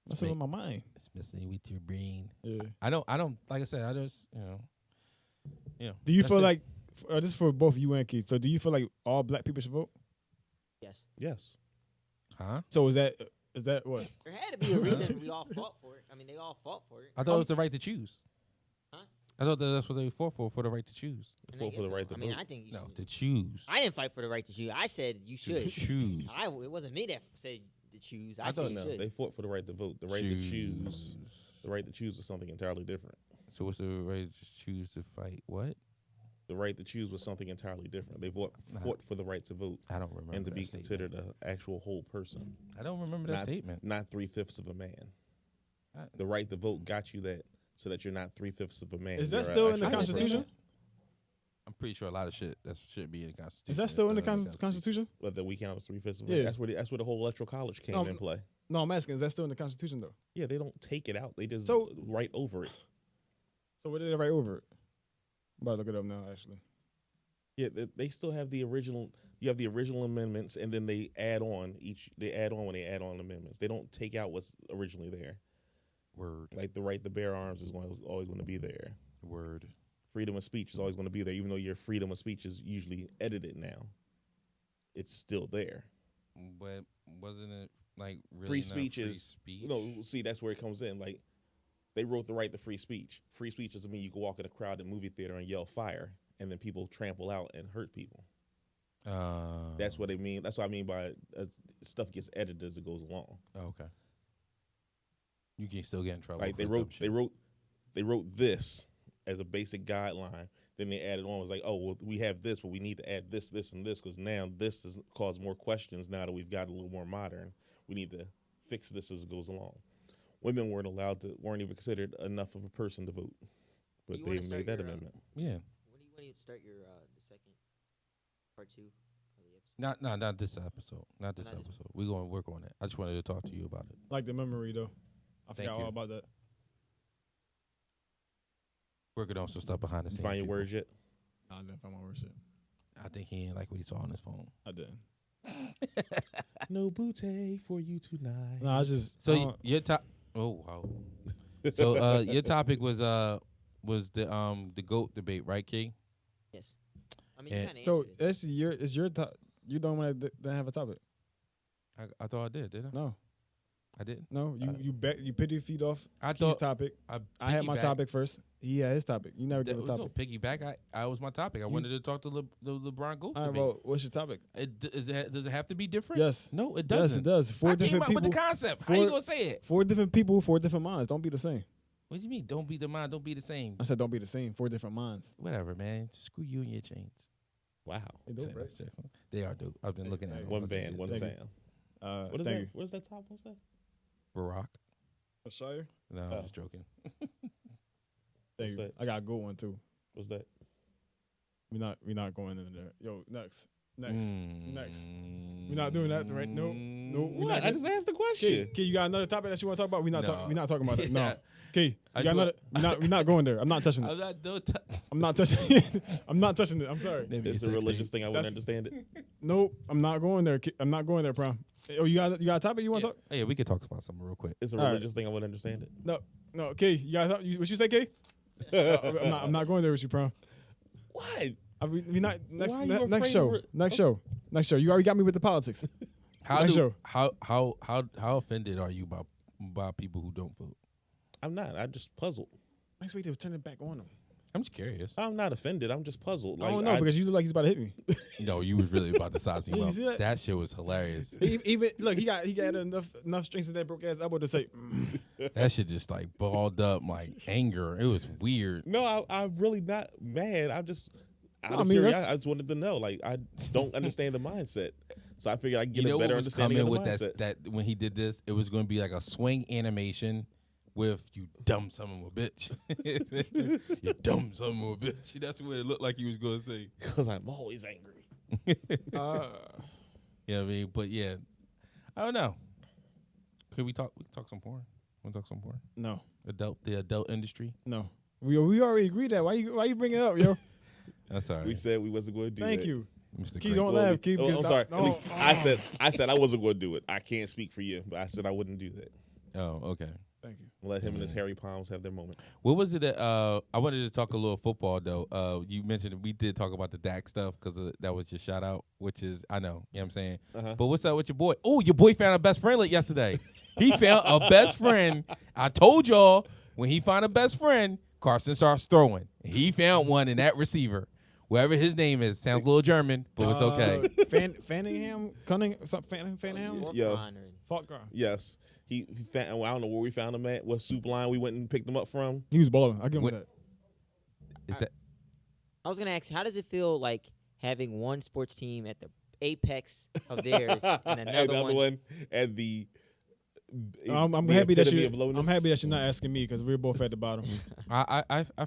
Messing with my mind. It's messing with your brain. Yeah. I don't. Like I said, I just, Do you that's feel it. like, this is for both you and Keith, so do you feel like all black people should vote? Yes. Yes. Huh? So is that what? There had to be a reason we all fought for it. I mean, they all fought for it. I thought it was the right to choose. Huh? I thought that's what they fought for the right to choose. And I Fought for guess the so. right to I mean, vote. I think you No, should. to choose. I didn't fight for the right to choose. I said you To should. choose. It wasn't me that said to choose. I, I said thought you No, should. they fought for the right to vote. The right to choose. The right to choose was something entirely different. So what's the right to choose to fight? What? The right to choose was something entirely different. They fought for the right to vote I don't remember. and to that be statement. considered an actual whole person, I don't remember that not, statement. not 3/5 of a man. I- The right to vote got you that, so that you're not 3/5 of a man. Is that You're an still in the actual Constitution? person. I'm pretty sure a lot of shit that should be in the Constitution. Is that still in the Constitution? But that we count as 3/5 of a Yeah. man. That's where the whole electoral college came in play. No, I'm asking, is that still in the Constitution though? Yeah, they don't take it out. They just So- write over it. So what did they write over it? I'm about to look it up now, actually. Yeah, they still have the original. You have the original amendments, and then they add on They add on when they add on amendments. They don't take out what's originally there. Word. Like the right to bear arms is always going to be there. Word. Freedom of speech is always going to be there, even though your freedom of speech is usually edited now. It's still there. But wasn't it like really Free not speech free is speech? no. See, that's where it comes in. Like they wrote the right to free speech. Free speech doesn't mean you can walk in a crowded movie theater and yell fire, and then people trample out and hurt people. That's what they mean. That's what I mean by stuff gets edited as it goes along. Okay. You can still get in trouble. Like for dumb they wrote this as a basic guideline. Then they added on, was like, oh, well, we have this, but we need to add this, this, and this, because now this has caused more questions. Now that we've got a little more modern, we need to fix this as it goes along. Women weren't even considered enough of a person to vote, but You they wanna start made that your, amendment. Yeah. When do you start your the second part 2 of the episode? Not this episode. Not this Not this episode. We're going to work on it. I just wanted to talk to you about it. Like the memory though. I Thank forgot you. all about that. Working on some stuff behind the You scenes. find your people. words yet? Nah, I didn't find my word shit. I think he ain't like what he saw on his phone. I didn't. No booty for you tonight. No, I just So your top. Oh wow. So your topic was the GOAT debate, right, Key? Yes. I mean, And- you kind of so answered it. it's your top. You don't want to have a topic. I thought I did I? No, I didn't. no. You pick your feet off. I Keith's thought topic. I I had my piggyback- topic first. He had his topic. You never That give a was no topic. piggyback. I was my topic. I wanted to talk to the LeBron GOAT All right, debate. well, what's your topic? Does it have to be different? Yes. No, it Yes, doesn't. it does. Four I came different up people. with the concept. How you four- gonna say it? 4 different people, 4 different minds. Don't be the same. What do you mean? Don't be the mind. Don't be the same. I said don't be the same. 4 different minds. Whatever, man. Screw you and your chains. Wow. Hey, dope, Say right? that shit. They are dope. I've been looking at hey, them. One I was like, band, yeah, one Thank you. sound. What is Thank that? you. What is that top? What's that? Barack. Shire? No, Oh. I'm just joking. Thank What's you. that? I got a good one too. What's that? We not going into there. Yo, next. Next. Next. Mm. We're not doing that, right? Nope. Nope. We're What? not I just asked the question. Key, you got another topic that you want to talk about? We're not No. we're not talking about it. Yeah. No. Key, I you got just another we're not going there. I'm not touching I'm it. not doing I'm not touching it. I'm not touching it. I'm sorry. It's a religious thing. I wouldn't That's- understand it. Nope. I'm not going there. I'm not going there, prom. Oh, you got a topic you want to talk? Yeah, we could talk about something real quick. It's a All right. religious thing. I wouldn't understand it. No, Key, you got what you say, Key? I'm not going there with you, prom. What? We not next Why are you next afraid show. we're- Next show. You already got me with the politics. Next show. How offended are you by people who don't vote? I'm not. I'm just puzzled. Next week they was turning it back on them. I'm just curious. I'm not offended. I'm just puzzled. I don't know because you look like he's about to hit me. No, you was really about to size him You up. see that? That shit was hilarious. Even look, he got enough strength in that broke ass elbow to say. That shit just like balled up like anger. It was weird. No, I'm really not mad. I'm just out No, of I mean, curiosity. that's- I just wanted to know. Like, I don't understand the mindset, so I figured I'd get You know a better what was understanding coming of the with mindset. that when he did this? It was going to be like a swing animation with "you dumb son of a bitch." You dumb son of a bitch. That's what it looked like he was going to say. Because I'm always angry. You know what I mean? But yeah, I don't know. Could we talk? We can talk some porn. Want to talk some porn? No, The adult industry. no. We already agreed that. Why you bring it up, yo? That's all right. We said we wasn't going to do that. Thank you. Mr. Keith, Great. don't laugh, Keith. I'm because sorry. no, I said I wasn't going to do it. I can't speak for you, but I said I wouldn't do that. Oh, okay. Thank you. Let him and his hairy palms have their moment. What was it that I wanted to talk a little football though. You mentioned we did talk about the Dak stuff because that was your shout out, which is I know, you know what I'm saying. Uh-huh. But what's up with your boy? Oh, your boy found a best friend yesterday. He found a best friend. I told y'all when he found a best friend, Carson starts throwing. He found one in that receiver. Whatever his name is, sounds a little German, but it's okay. Fanningham, Fanningham, Yeah. Faulkner. Yes. He found, I don't know where we found him at, what soup line we went and picked him up from. He was balling. I give him What- that. Is that I was gonna ask, how does it feel like having one sports team at the apex of theirs and another one? And the I'm the happy that epitome you. of lowness. I'm happy that you're not asking me because we're both at the bottom. I feel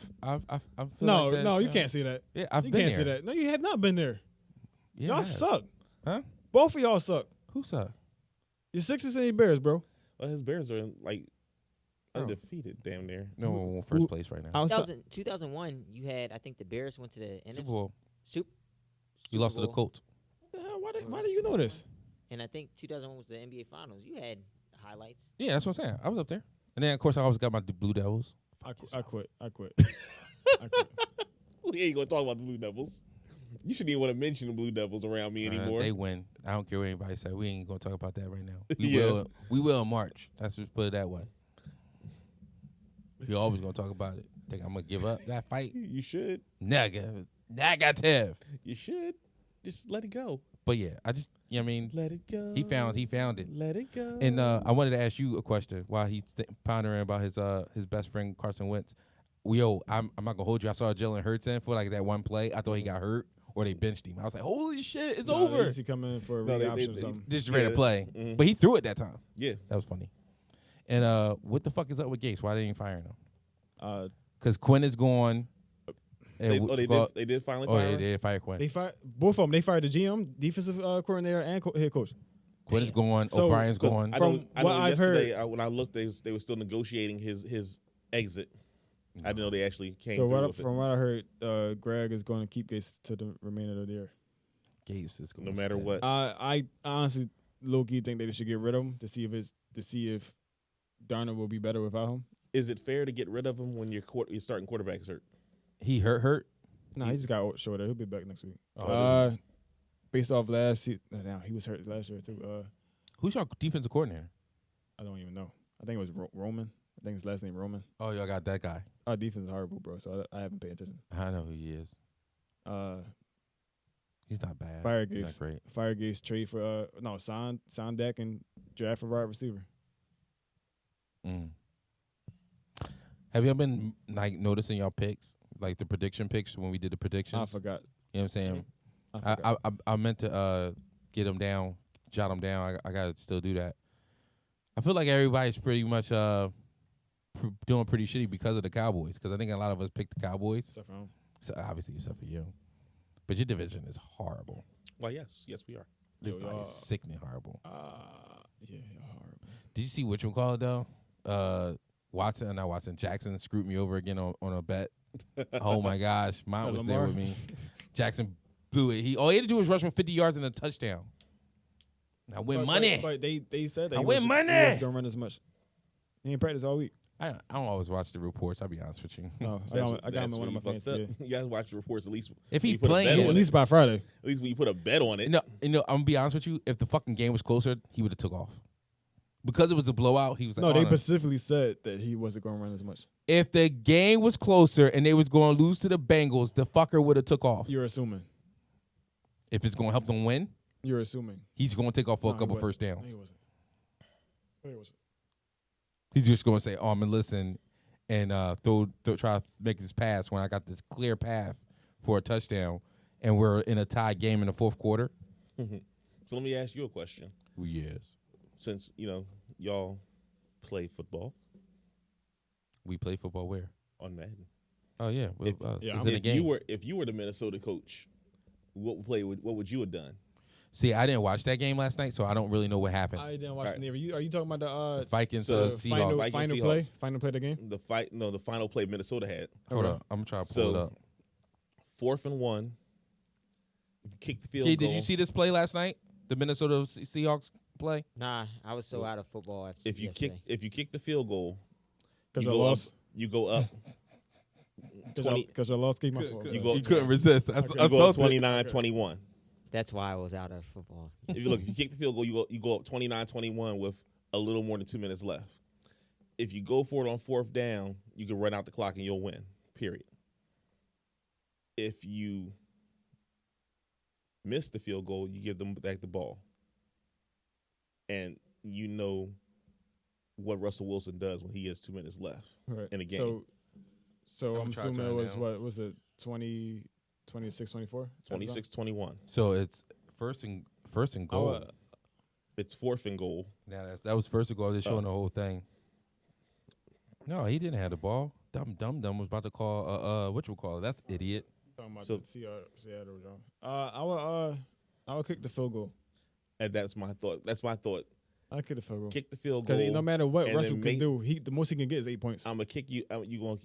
No, like that's, no, you can't say that. Yeah, I've You been can't there. say that. No, you have not been there. Yeah, I Y'all have. suck. Huh? Both of y'all suck. Who's up? Your Sixers and your Bears, bro. Well, his Bears are like Oh. undefeated, damn near. No, first place right now. Outside. 2001, you had, I think the Bears went to the NFC Super Bowl. Sup- You lost to the Bowl. Colts. The hell, why do you know this? And I think 2001 was the NBA Finals. You had highlights. Yeah, that's what I'm saying. I was up there. And then, of course, I always got my Blue Devils. I quit. I quit. We ain't gonna talk about the Blue Devils. You shouldn't even want to mention the Blue Devils around me anymore. They win. I don't care what anybody say. We ain't going to talk about that right now. We Yeah. will. We will in March. Let's just put it that way. We always going to talk about it. Think I'm going to give up that fight? You should. Negative. You should. Just let it go. But yeah, I just, you know what I mean? Let it go. He found it. Let it go. And I wanted to ask you a question while he's pondering about his best friend Carson Wentz. I'm not gonna hold you. I saw Jalen Hurts in for like that one play. I thought he got hurt or they benched him. I was like, holy shit, it's over. He come in for a No, they- reoption or they- something. Just ran a Yeah. play, Mhm. but he threw it that time. Yeah. That was funny. And what the fuck is up with Gates? Why they ain't firing him? Because Quinn is gone. They did finally Oh, fire they him? did fire Quinn. They fired both of them. They fired the GM, defensive coordinator, and head coach. Quinn is gone. So- O'Brien's 'Cause gone. I From know what I've heard- yesterday, when I looked, they were still negotiating his exit. I didn't know they actually came So through with from what I heard, Greg is going to keep Gates to the remainder of the year. Gates is going No matter what. I honestly, low key think they should get rid of him to see if Darnold will be better without him. Is it fair to get rid of him when your starting quarterback is hurt? He hurt. No, he just got shoulder. He'll be back next week. Oh, Based off last season, he was hurt last year too. Who's your defensive coordinator? I don't even know. I think it was Roman. I think his last name Roman. Oh, y'all got that guy. Our defense is horrible, bro. So I haven't paid attention. I know who he is. He's not bad. Fire He's Gates. not great. Fire Gates trade for sign Dak and draft a wide receiver. Mm. Have y'all been like noticing y'all picks, like the prediction picks when we did the predictions? I forgot. You know what I'm saying? I forgot. I meant to get them down, jot them down. I gotta still do that. I feel like everybody's pretty much doing pretty shitty because of the Cowboys. Because I think a lot of us picked the Cowboys. Stuff around. So obviously, except for you. But your division is horrible. Well, yes, we are. It's Yo, like y'all- sickening horrible. Yeah, horrible. Did you see what you call it though? Jackson screwed me over again on a bet. Oh my gosh, mine was there Lamar? with me. Jackson blew it. All he had to do was rush for 50 yards and a touchdown. I win money. But they said that I he win wasn't- money. He wasn't gonna run as much. He ain't practice all week. I don't always watch the reports. I'll be honest with you. No, I got him in one of my fantasy. You guys watch the reports at least. If when he you put a playing- bet Yeah, on At it. least by Friday. At least when you put a bet on it. No, I'm gonna be honest with you. If the fucking game was closer, he would have took off. Because it was a blowout, he was like, No, oh, they specifically said that he wasn't gonna run as much. if the game was closer and they was going to lose to the Bengals, the fucker would have took off. You're assuming. If it's going to help them win, You're assuming. he's going to take off for No, a couple he first wasn't. downs. He wasn't. He wasn't. He's just going to say, "Oh, I'm gonna listen and try to make this pass when I got this clear path for a touchdown, and we're in a tie game in the fourth quarter." So let me ask you a question. Yes, Since y'all play football we play football where? on Madden, Oh yeah, If- yeah, it's in a game. if you were the Minnesota coach, what would you have done? See, I didn't watch that game last night, so I don't really know what happened. I didn't watch Alright. the near. Are you talking about the Vikings, so Seahawks. Vikings, final Seahawks. play? Final play of the game? The final play Minnesota had. Hold up, I'm gonna try to pull it So up. 4th and 1. If you kick the field Key, goal, did you see this play last night? The Minnesota Seahawks play? Nah, I was so out of football after if you yesterday. kick the field goal, Because you I go up. lost. You go up 20. Because I lost. Keep my fault. You go. You couldn't resist. I You go felt up it. 29-21. That's why I was out of football. If you kick the field goal, you go up 29-21 with a little more than 2 minutes left. If you go for it on fourth down, you can run out the clock and you'll win. Period. If you miss the field goal, you give them back the ball. And you know what Russell Wilson does when he has 2 minutes left Right. in a game. So I'm I'm trying to assuming it turn was down. what was it 20, 26, 24? 26-21. So it's first and goal. It's fourth and goal. Yeah, that was first and goal. They're showing the whole thing. No, he didn't have the ball. Dumb was about to call what you call it? That's idiot. Talking about So- the Seattle, John. I would kick the field goal. And that's my thought. I kick the field goal. Kick the field goal. Because no matter what and Russell then can do, the most he can get is 8 points. I'm gonna kick you. I'm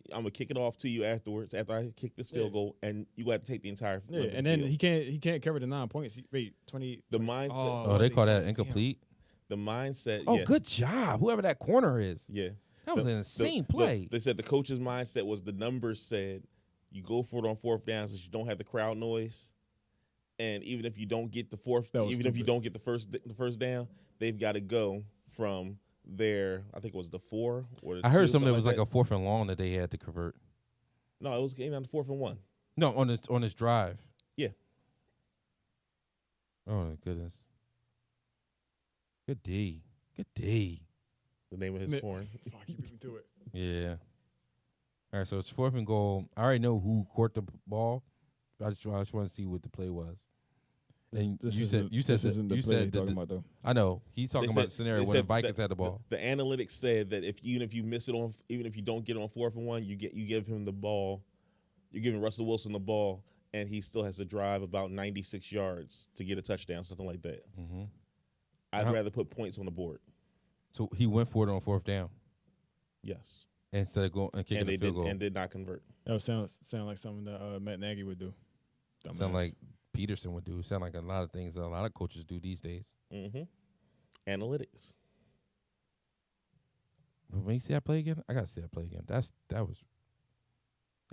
gonna kick it off to you afterwards. After I kick this field goal, and you got to take the entire. Yeah, length of and the then field. he can't cover the 9 points. Wait, 20. The mindset. Oh, they call that incomplete. The mindset. Oh, yeah, good job, whoever that corner is. Yeah, That was an insane play. They said the coach's mindset was the numbers said you go for it on fourth down since you don't have the crowd noise, and even if you don't get the if you don't get the first down, they've got to go from their. I think it was the 4 or the I heard 2, something that was like like a 4th and long that they had to convert. No, it was getting on the 4th and 1. No, on this drive. Yeah. Oh my goodness. Good D. Good D. The name of his Nick. porn. Fuck, you beat me to it. Yeah. All right, so it's 4th and goal. I already know who caught the ball. I just want to see what the play was. And you said this isn't the you play said he's talking about though. I know he's talking about the scenario when the Vikings had the ball. The analytics said that even if you miss it on, even if you don't get it on 4th and 1, you give him the ball. You're giving Russell Wilson the ball, and he still has to drive about 96 yards to get a touchdown, something like that. Mm-hmm. I'd rather put points on the board. So he went for it on 4th down Yes, instead of going and kicking the field goal. And did not convert. That would sound like something that Matt Nagy would do. Sound like Peterson would do. Sound like a lot of things that a lot of coaches do these days. Mm-hmm. Analytics. But when you see that play again, I gotta see that play again. That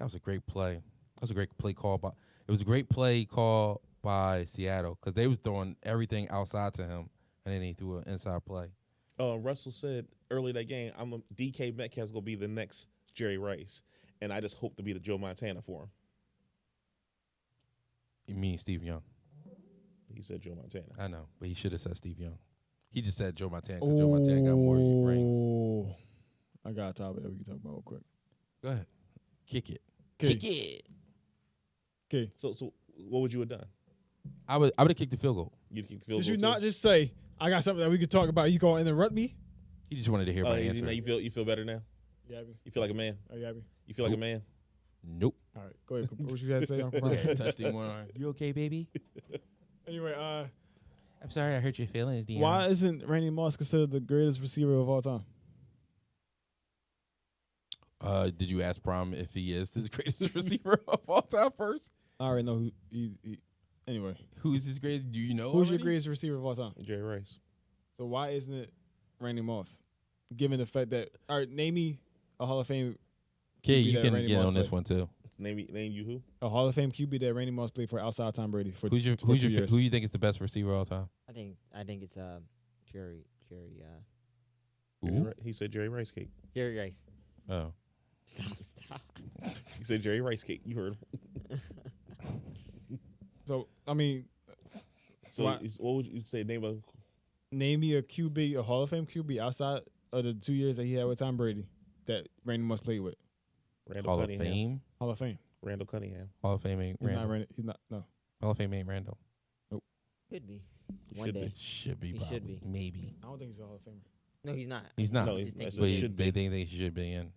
was a great play. That was a great play call by. It was a great play call by Seattle because they was throwing everything outside to him, and then he threw an inside play. Russell said early that game, DK Metcalf's gonna be the next Jerry Rice, and I just hope to be the Joe Montana for him. You mean Steve Young? He said Joe Montana. I know, but he should have said Steve Young. He just said Joe Montana because Joe Montana got more rings. I got a topic that we can talk about real quick. Go ahead, kick it. Kick it. Okay. So what would you have done? I would have kicked the field goal. You'd kick the field Did goal you too? not just say I got something that we could talk about? You gonna interrupt me? He just wanted to hear my You answer. know, you feel better now? You happy? You feel like a man? Are you happy? You feel like a man? Nope. All right, go ahead. What you had to say? Uncle Okay, Brian? touched him one arm. You okay, baby? Anyway, I'm sorry I hurt your feelings, Dion. why isn't Randy Moss considered the greatest receiver of all time? Did you ask Prom if he is the greatest receiver of all time first? I already know who he anyway, Who's his greatest? Do you know? who's your already? greatest receiver of all time? Jerry Rice. So why isn't it Randy Moss? Given the fact that, all right, name me a Hall of Fame Okay, QB you that can Randy get Moss on this played. one too. Name you who? A Hall of Fame QB that Randy Moss played for outside Tom Brady for Who you think is the best receiver of all time? I think it's Jerry Jerry Ooh. Ri- He said Jerry Rice Cake. Jerry Rice. Oh, Stop. He said Jerry Rice Cake. You heard him. So I mean, So Why- what would you say? Name me a QB, a Hall of Fame QB outside of the 2 years that he had with Tom Brady that Randy Moss played with. Randall Hall of Cunningham. Fame. Hall of Fame. Randall Cunningham. Hall of Fame ain't He's not Randall. Randy. He's not. No. Hall of Fame ain't Randall. Could be. He One should day. be. Should be. He Probably. should be. Maybe. I don't think he's a Hall of Famer. No, he's not. He's not. No, I he's just think not. But He should they be. think he should be in.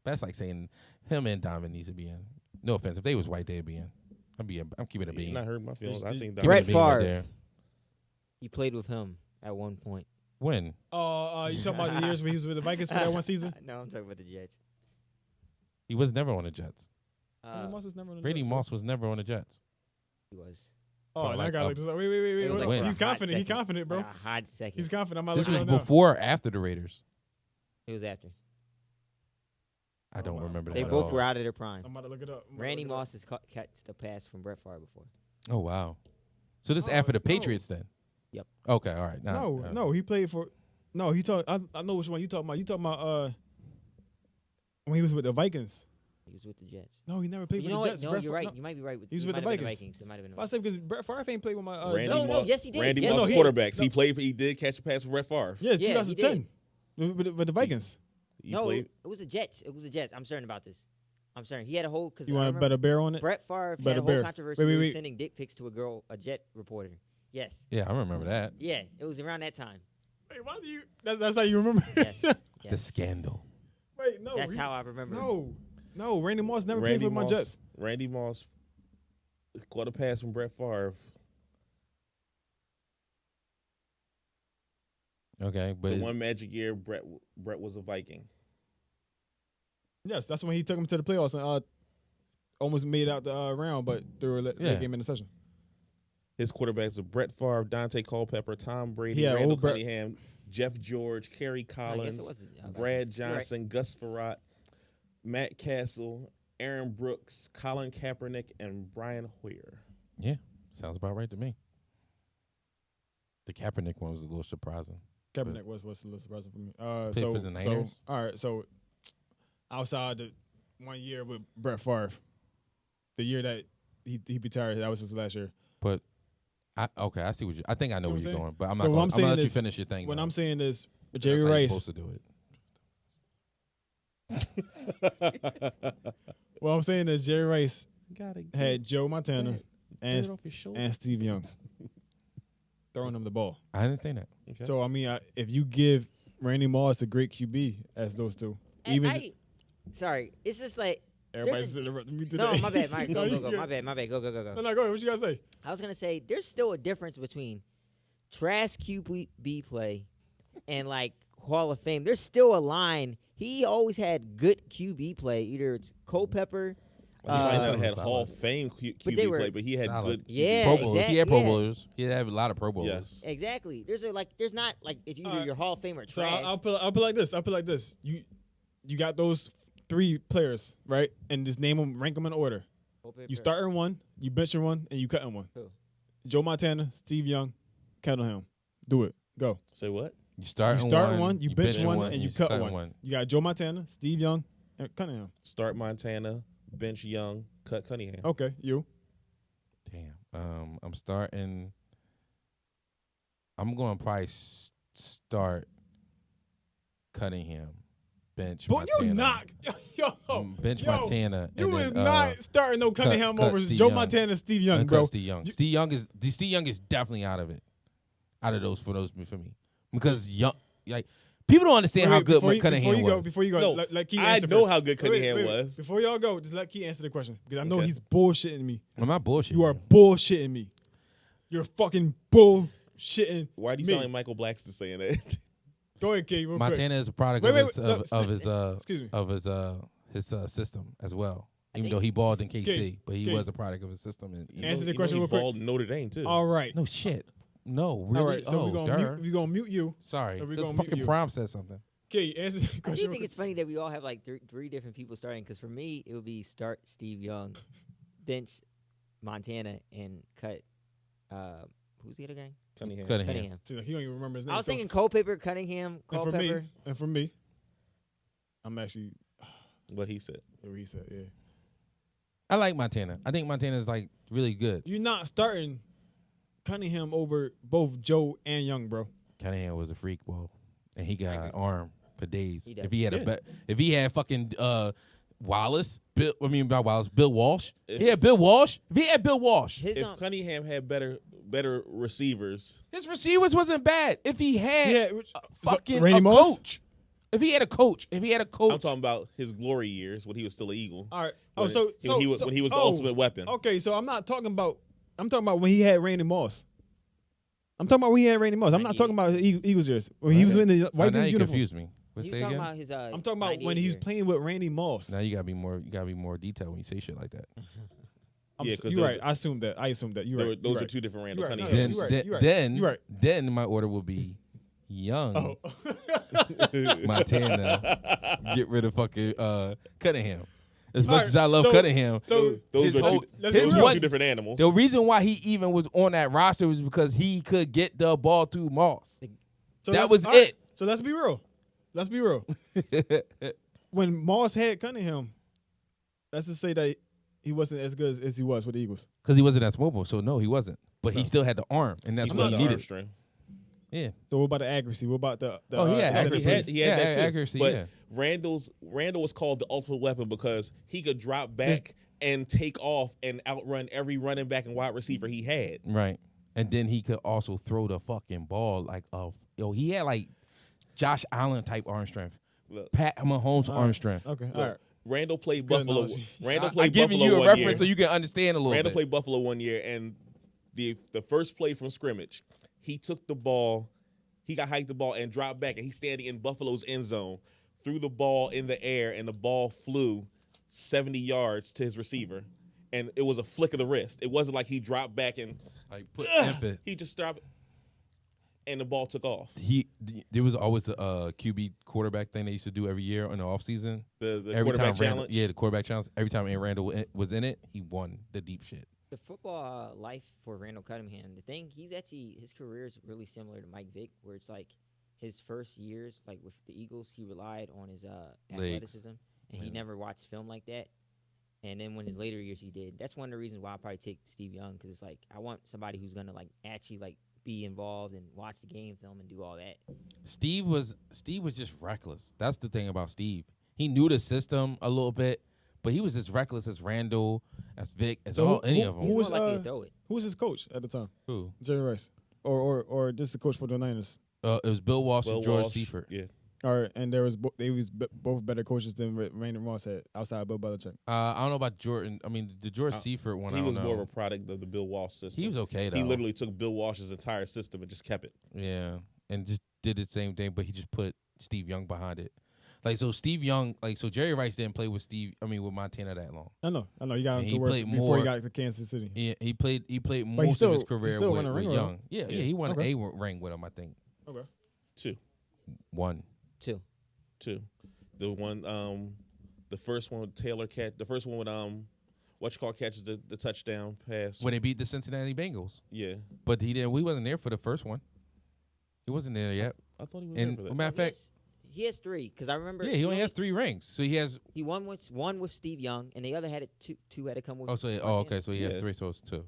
That's like saying him and Donovan needs to be in. No offense. If they was white, they'd be in. I'm keeping it You're being. not hurting my feelings. I think Keeping that Brett it being right Favre. there. You played with him at one point. When? Oh, you talking about the years when he was with the Vikings for that one season? No, I'm talking about the Jets. He was never on the Jets. Randy Moss was never on the Randy Jets, Moss was never on the Jets. He was. Oh, For and like I got a- like, wait. It was like win. for a He's hot confident. He's second. confident, bro. Like a hot second. He's confident. I'm not This was looking at it now. before or after the Raiders? It was after. I don't remember They that. both at were all. out of their prime. I'm about to look it up. Randy Moss has catched the pass from Brett Favre before. Oh wow. So this is Oh, after the no. Patriots then? Yep. Okay, all right. No, he played for. No, he talk. I know which one you talking about. You talking about when he was with the Vikings. He was with the Jets. No, he never played You for know the what? Jets. No, Brett you're Fa- right. no. You might be right. He was it with the might have been Vikings. It might have been the I Vikings. said because Brett Favre ain't played with my Randy Jets. No, Moss. yes, he did. Randy Yes, Moss he did. quarterbacks. No. He did catch a pass from Brett Favre. Yeah, Yeah, he 2010 with the Vikings. He No, played. it was the Jets. It was the Jets. I'm certain about this. I'm certain. He had a whole. Cause You I want a remember better bear on it? Brett Favre had Better a whole bear. controversy Wait, with wait. sending dick pics to a Jet reporter. Yes. Yeah, I remember that. Yeah, it was around that time. Wait, why do you? That's how you remember? Yes. The yes. scandal. Wait, no. That's how I remember. No. Randy Moss never played Randy for my Moss. Jets. Randy Moss caught a pass from Brett Favre. Okay, but The is- one magic year, Brett was a Viking. Yes, that's when he took him to the playoffs and almost made out the round, but threw a late game interception. His quarterbacks are Brett Favre, Dante Culpepper, Tom Brady, Yeah, Randall old Brett- Cunningham, Jeff George, Kerry I guess Collins, it was the Brad Vikings. You're right. Johnson, Gus Farrat, Matt Castle, Aaron Brooks, Colin Kaepernick, and Brian Hoyer. yeah, sounds about right to me. The Kaepernick one was a little surprising. Kaepernick was a little surprising for me. Played for the Niners? all right, so outside the 1 year with Brett Favre, the year that he retired, that was his last year. But I see what you. I think I know See where what you're I'm going, but I'm So not. what Gonna, I'm I'm saying gonna let you is, finish your thing. When though. I'm saying this, That's Jerry how you're Rice. supposed to do it. What I'm saying is Jerry Rice Gotta had Joe Montana Dirt and off his shoulder. and Steve Young throwing him the ball. I understand that. Okay. So I mean, if you give Randy Moss a great QB as those two, Sorry, it's just like everybody's interrupting me today. no, my bad, Mike. No, you Go. good. My bad. Go. No, go ahead. What you gotta say? I was gonna say there's still a difference between trash QB play and like Hall of Fame. There's still a line. He always had good QB play. Either it's Culpepper. He might not have had Solid. Hall of Fame But they QB were play, but he had solid. good. Yeah, Pro Bowlers. He had Pro yeah. Bowlers. He had a lot of Pro Bowlers. Yes. Exactly. There's not like if you either Alright. your Hall of Fame or So trash. I'll put like this. You got those 3 players, right? And just name them, rank them in order. Culpepper. You start in one, you bench in one, and you cut in one. Who? Joe Montana, Steve Young, Cunningham. Do it. Go. Say what? You start, You start in in one, you bench one, and you cut in one. You got Joe Montana, Steve Young, and Cunningham. Start Montana, bench Young, cut Cunningham. Okay, you. Damn. I'm starting. I'm going to probably start Cunningham, bench. But you Montana. not, bench yo, Montana. You and is then, not starting no Cunningham cut over Steve Joe Young. Montana, Steve Young, and bro. cut Steve Young. Steve Young is definitely out of it. Out of those for me because Young like people don't understand how good Cunningham was. Before you go, No, let Key I answer know first. how good Wait, Cunningham was. Before y'all go, just let Key answer the question because I know Okay. he's bullshitting me. I'm not bullshit. You are bullshitting me. You're fucking bullshitting. Why do you me. sound like Michael Blackston saying that? Go ahead, Key. Real quick. Montana is a product Wait, of wait, his wait, no, of his excuse me. of his system as well. I Even think- though he balled in KC, Key, but he Key. was a product of his system. Answer the You question know real he quick. balled in Notre Dame too. All right. No shit. No, really. All right. So oh, we're gonna mute you. Sorry. so we This gonna mute fucking you. Prom said something. Key, answer the I question. do real think quick. it's funny that we all have like three different people starting. Because for me, it would be start Steve Young, bench Montana, and cut. Who's the other guy? Cunningham. Cunningham. See, like, he don't even remember his name. I was So thinking Culpepper, Cunningham, Culpepper. and for me, I'm actually What he said. what he said. Yeah. I like Montana. I think Montana is like really good. You're not starting Cunningham over both Joe and Young, bro. Cunningham was a freak, bro, and he got agree. arm for days. He does. If he had Yeah. if he had fucking Wallace, Bill Walsh. He It's- had Bill Walsh. If he had Bill Walsh, His If Cunningham had better receivers, his receivers wasn't bad. If he had Yeah, fucking Randy a Moss? coach. If he had a coach. I'm talking about his glory years when he was still an Eagle. All right. When he was the ultimate weapon. Okay, so I'm talking about when he had Randy Moss. I'm talking about when he had Randy Moss. I'm not 98. talking about his Eagles years. When he was Okay. in the Oh, Vikings now you uniform. confused me. Let's he say was talking again. about his. I'm talking about when 98 he was year. playing with Randy Moss. Now you gotta be more detailed when you say shit like that. Yeah, 'cause you're those right. I assumed that. You're right. Those You're are right. two different Randall You're right. No, Cunningham. you're right. Then, You're right. then, You're right. then my order will be Young Oh. Montana. Get rid of fucking Cunningham. As much Alright, as I love so- Cunningham, So those his are whole- two, let's be those real. are two different animals. the reason why he even was on that roster was because he could get the ball to Moss. So That let's- was alright, it. So let's be real. Let's be real. When Moss had Cunningham, let's just say that he wasn't as good as he was with the Eagles. Because he wasn't as mobile, so no, he wasn't. But he No. still had the arm, and that's He's what not he the arm needed. strength. Yeah. So what about the accuracy? What about the Oh, he had the accuracy. pace? He had Yeah, that too. accuracy, But yeah. Randall was called the ultimate weapon because he could drop back and take off and outrun every running back and wide receiver he had. Right. And then he could also throw the fucking ball he had like Josh Allen type arm strength. Look, Pat Mahomes arm Alright. strength. Okay, all look, right. Randall played good Buffalo. analogy. Randall I'm played giving Buffalo you a one reference year. so you can understand a little Randall bit. played Buffalo one year, and the first play from scrimmage, he took the ball, he got hiked the ball and dropped back, and he's standing in Buffalo's end zone, threw the ball in the air, and the ball flew 70 yards to his receiver, and it was a flick of the wrist. It wasn't like he dropped back and Like put emphasis. he just stopped, and the ball took off. There was always the QB quarterback thing they used to do every year in the offseason. The Every quarterback time challenge. the quarterback challenge. Every time Aaron Randall was in it, he won the deep shit. The football life for Randall Cunningham, his career is really similar to Mike Vick, where it's like his first years, like with the Eagles, he relied on his athleticism, and he never watched film like that. And then when his later years, he did. That's one of the reasons why I probably take Steve Young, because it's like I want somebody who's gonna like actually like be involved and watch the game film and do all that. Steve was just reckless. That's the thing about Steve. He knew the system a little bit, but he was as reckless as Randall, as Vic, as So any of who them. He's was, more likely to throw it. Who was his coach at the time? Who? Jerry Rice, or just the coach for the Niners. It was Bill Walsh Will and George Walsh, Seifert. Yeah. All right, and there was they was both better coaches than Randy Moss had outside of Bill Belichick. I don't know about Jordan. I mean, the George Seifert one. He I don't was know. more of a product of the Bill Walsh system. He was okay though. He literally took Bill Walsh's entire system and just kept it. Yeah, and just did the same thing, but he just put Steve Young behind it. Like so, Steve Young, so Jerry Rice didn't play with with Montana that long. I know. You got And him he to work played before more- he got to Kansas City. Yeah, he played he most still- of his he career still with, won a ring with with Young. him. Yeah, Yeah. he won Okay. a ring with him, I think. Okay. One. Two. The one, the first one with Taylor catch. The first one with catches the touchdown pass. When they beat the Cincinnati Bengals, Yeah, but he didn't. We wasn't there for the first one. He wasn't there yet. I thought he was And there for that. matter of fact, He has three, because I remember. yeah, he only has 3 rings. So he has. He won with one with Steve Young, and the other had it two had to come with. Oh, so Montana. okay, so he has Yeah. 3, so it's 2.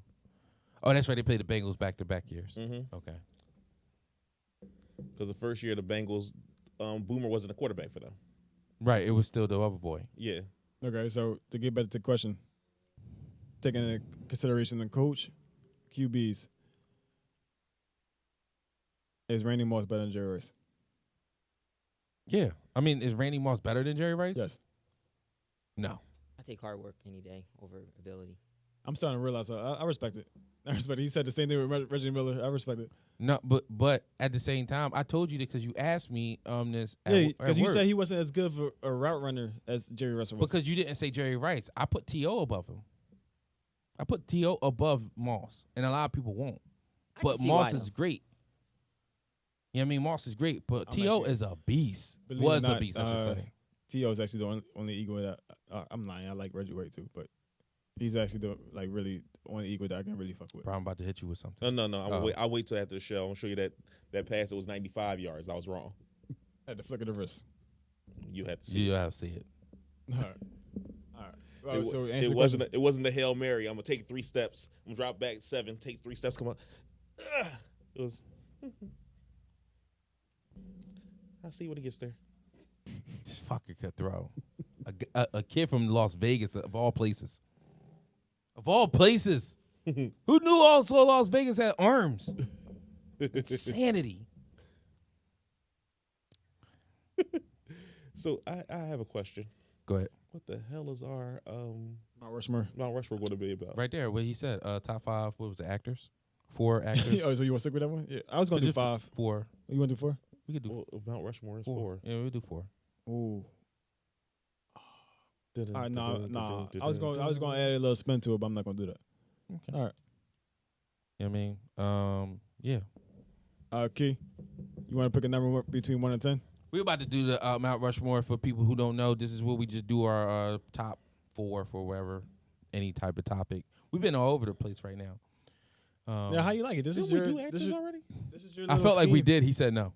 Oh, that's right. They played the Bengals back-to-back years. Mm-hmm. Okay. Because the first year the Bengals, Boomer wasn't a quarterback for them. Right. It was still the other boy. Yeah. Okay, so to get back to the question, taking into consideration the coach, QBs, is Randy Moss better than Jerry Rice? Yeah. I mean, is Randy Moss better than Jerry Rice? Yes. No. I take hard work any day over ability. I'm starting to realize I respect it. I respect it. He said the same thing with Reggie Miller. I respect it. No, but at the same time, I told you that because you asked me this. Yeah, at because you work. said he wasn't as good of a route runner as Jerry Rice was. Because you didn't say Jerry Rice. I put T.O. above him. I put T.O. above Moss, and a lot of people won't. I can But see Moss why, is though. great. You know what I mean? Moss is great, but I'm T.O. actually- is a beast. Believe it Was or a not, beast, I should say. T.O. is actually the only Eagle that I'm lying. I like Reggie White too, but he's actually the really only Eagle that I can really fuck with. Bro, I'm about to hit you with something. No. Oh. I'll wait till after the show. I'll show you that pass that was 95 yards. I was wrong. At the flick of the wrist. You had to see. You have to see it. All right. Well, It, so wa- answer it the wasn't. question. It wasn't a Hail Mary. I'm gonna take 3 steps. I'm gonna drop back 7. Take 3 steps. Come on. It was. I'll see when he gets there. This fucker could throw. A kid from Las Vegas, of all places. Of all places. Who knew also Las Vegas had arms? Insanity. So I have a question. Go ahead. What the hell is our Mount Rushmore. Mount Rushmore going to be about? Right there, what he said. Top 5, what was the actors? 4 actors. Oh, so you want to stick with that one? Yeah, I was gonna do Just 5. 4. You want to do 4? We could do Well, Mount Rushmore is 4. 4. Yeah, we'll do 4. Ooh. All right, no. I was going to add a little spin to it, but I'm not going to do that. Okay. All right. You know what I mean? Yeah. Key, you want to pick a number between 1 and 10? We're about to do the Mount Rushmore. For people who don't know, this is where we just do our top 4 for wherever, any type of topic. We've been all over the place right now. Yeah, how you like it? This is we your. do actors This is, already? this is your. I little felt like we scheme. did. He said no.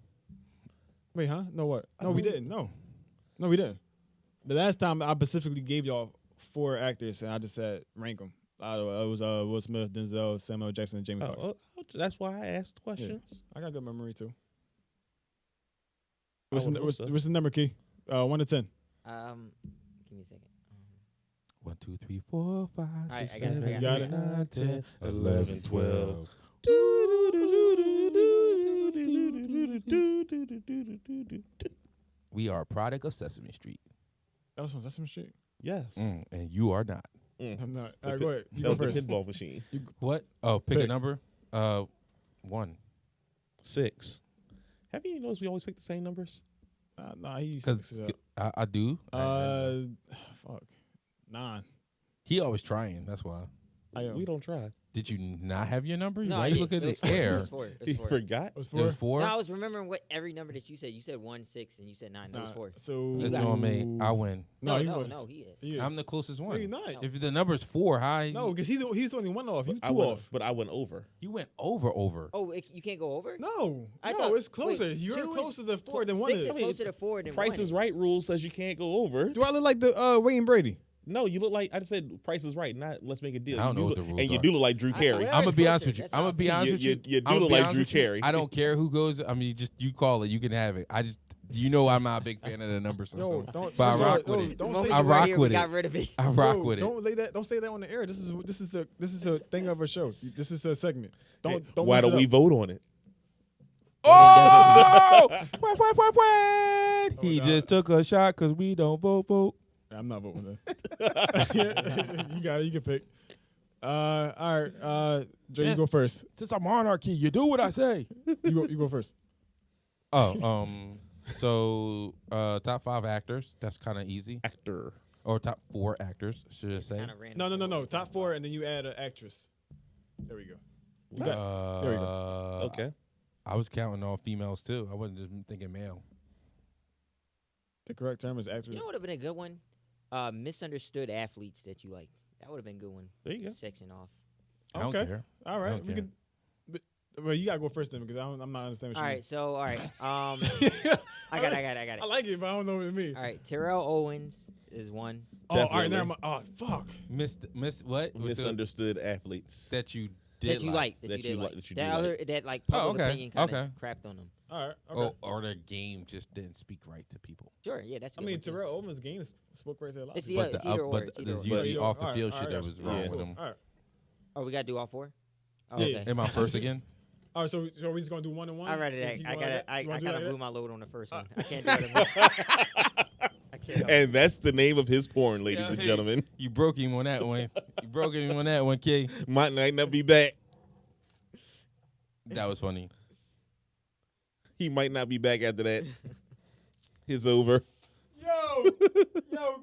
Wait, huh? No, what? No, we didn't. No, we didn't. The last time I specifically gave y'all 4 actors, and I just said rank them. It was Will Smith, Denzel, Samuel Jackson, and Jamie Foxx. That's why I asked questions. I got good memory too. I What's would hope so. the number, Key? 1 to 10. Give me a second. 1, 2, 3, 4, 5, right, 6, I got it, 7, I 8, got it. 9, 10, 11, 12. We are a product of Sesame Street. That was on Sesame Street. Yes. And you are not. I'm not. All right, go ahead. You That go was the first. pinball machine. What? Oh, pick a Pick. number. 1. 6. Have you noticed we always pick the same numbers? Nah, he used to Because mix it up. I do. Fuck. 9. He always trying. That's why. We don't try. Did you not have your number? No, Why I you did. looking It was at the 4. air? It was 4. It was He 4. forgot. It was It was 4. 4. No, I was remembering what every number that you said. You said 1, 6, and you said 9. It was 4. So It's on me. I win. No, he no, was. no, he is. He is. I'm the closest one. No, you're not. If the number's 4, how? No, because he's only 1 off. You 2 I went, off. but I went over. You went over. Oh, you can't go over? No, I no, thought- it's closer. wait, You're 2 is closer to 4 than 1 6 is. is closer to 4 than 1 Price is Right rule says you can't go over. Do I look like the Wayne Brady? No, you look like I just said. Price is Right. Not let's make a deal. I don't You know do what look- the rules And you are. do look like Drew Carey. Whatever I'm gonna is be closer, honest with you. that's I'm what gonna be saying. honest with you. You do I'ma look be like honest Drew with you. Carey. I don't care who goes. I mean, just you call it. You can have it. I just, I'm not a big fan of the number system. No, don't. But I first of all, rock with no, it. Don't Moment say I you were rock here, with we it. got rid of it. I rock no, with it. Don't lay that. Don't say that on the air. This is a thing of a show. This is a segment. Don't. Why mess don't it we up. vote on it? Oh! Wait. He no. just took a shot because we don't vote. I'm not voting that. You got it. You can pick. All right. Joe, you Yes. go first. Since I'm monarchy, you do what I say. You go first. Oh, so top 5 actors. That's kind of easy. Actor. Or top 4 actors, should I say? Kinda random. No. Top 4, and then you add an actress. There we go. You got. There we go. Okay. I was counting all females too. I wasn't just thinking male. The correct term is actress. You know what would have been a good one? Misunderstood athletes that you liked. That would have been a good one. There you go. Sectioning off. I don't Okay. care. All I right. don't We care. can. Well, you gotta go first then because I'm not understanding. All What right, so all right. you I got it. I like it, but I don't know what it means. All right, Terrell Owens is one. Oh, all right. Definitely. Never mind. Oh, fuck. Miss what? Was it Misunderstood athletes. that you did That you like? like. That That you did you like. like- that you That do other like. that like Oh, public okay, opinion kind of okay. crapped on them. All right. Okay. Or the game just didn't speak right to people. Sure, yeah, that's. A I good mean, one, too. Terrell Owens' game spoke right to a lot. It's of the people. it's either or. but It's either there's or. usually Yeah, off the all right, field all shit right, that I was got you. wrong Yeah, with cool. him. All right. Oh, we gotta do all 4. Oh, Yeah. okay. Am I first again? All right. So we just gonna do 1 and 1. I read it. Keep I going gotta. like that? I You wanna do kind of like blew that? my load on the first one. I can't do it anymore. I can't. And that's the name of his porn, ladies Yeah, and hey. gentlemen. You broke him on that one. You broke him on that one, Key. Might not be back. That was funny. He might not be back after that. It's over. Yo,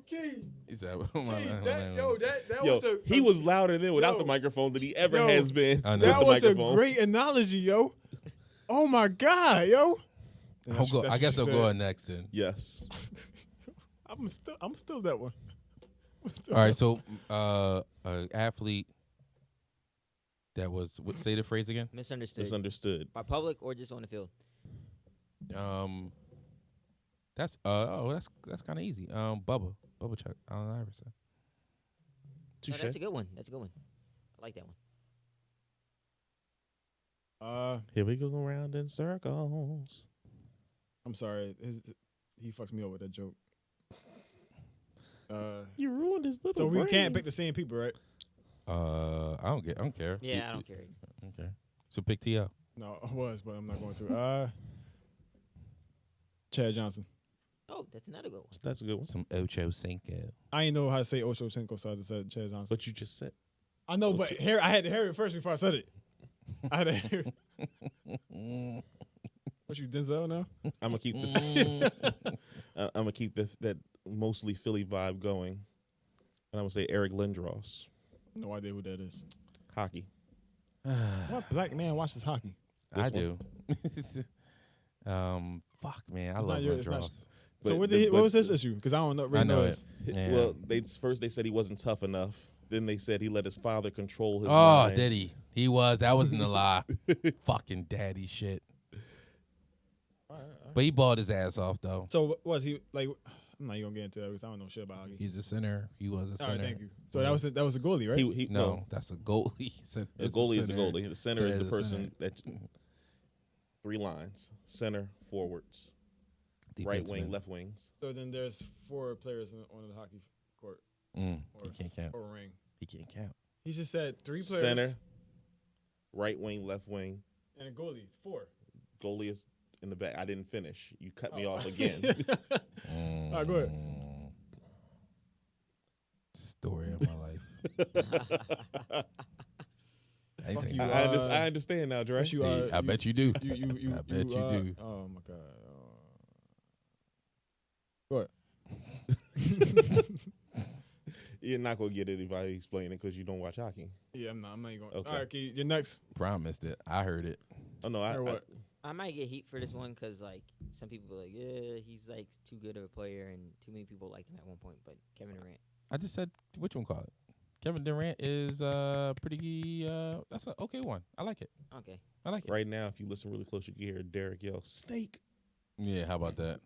Key. He said, That Yo, was a. he was louder than without Yo. the microphone than he ever Yo. has been I know. with That the was a microphone. great analogy, yo. Oh my God, yo. I guess I'll go on next then. Yes. I'm still that one. All right, so athlete that was say the phrase again. Misunderstood. Misunderstood. By public or just on the field? That's kind of easy. Bubba Chuck, Allen Iverson. No, Touche. that's a good one. That's a good one. I like that one. Here we go around in circles. I'm sorry. He fucks me up with that joke. You ruined his little So we brain. can't pick the same people, right? I don't care. Yeah, I don't care. Okay. So pick T.O. No, I was, but I'm not going to. Chad Johnson. Oh, that's another good one. That's a good one. Some Ocho Cinco. I ain't know how to say Ocho Cinco, so I just said Chad Johnson. But you just said. I know, but I had to hear it first before I said it. I had to hear it. What you, Denzel now? I'm gonna keep the. I'm gonna keep that mostly Philly vibe going. And I'm going to say Eric Lindros. No idea who that is. Hockey. What black man watches hockey? I This one? do. Fuck, man, I It's love not your- it's not- Lindros. So But what was his issue? Because I don't know. Really I know his. it. Yeah. Well, first they said he wasn't tough enough. Then they said he let his father control his Oh, mind. did he? He was. That wasn't a lie. Fucking daddy shit. All right. But he balled his ass off though. So was he like? I'm not even gonna get into that because I don't know shit about hockey. He's a center. He was a All center. right, thank you. So that was a goalie, right? He No, well, that's a goalie. the It's goalie is the center. goalie. The center is the Center is the person that 3 lines: center, forwards, right wing, Defenseman. left wings. So then there's 4 players on the hockey court He can't count. or ring. He can't count. He just said 3 players. Center, right wing, left wing. And a goalie. 4. Goalie is in the back. I didn't finish. You cut me Oh. off again. All right, go ahead. Story of my life. Fuck you, I understand now, Dre. Yes, you are. I bet you do. You, I bet you do. Oh my god. Go ahead. You're not gonna get anybody explaining because you don't watch hockey. Yeah, I'm not even going. Okay. All right, Key, you're next. Promised it. I heard it. Oh no, Or what? I might get heat for this one because like some people are like, yeah, he's like too good of a player, and too many people liked him at one point. But Kevin Durant, I just said which one called it. Kevin Durant is pretty. That's an okay one. I like it. okay, I like it. right now, if you listen really close, you can hear Derek yell "Snake." Yeah. How about that?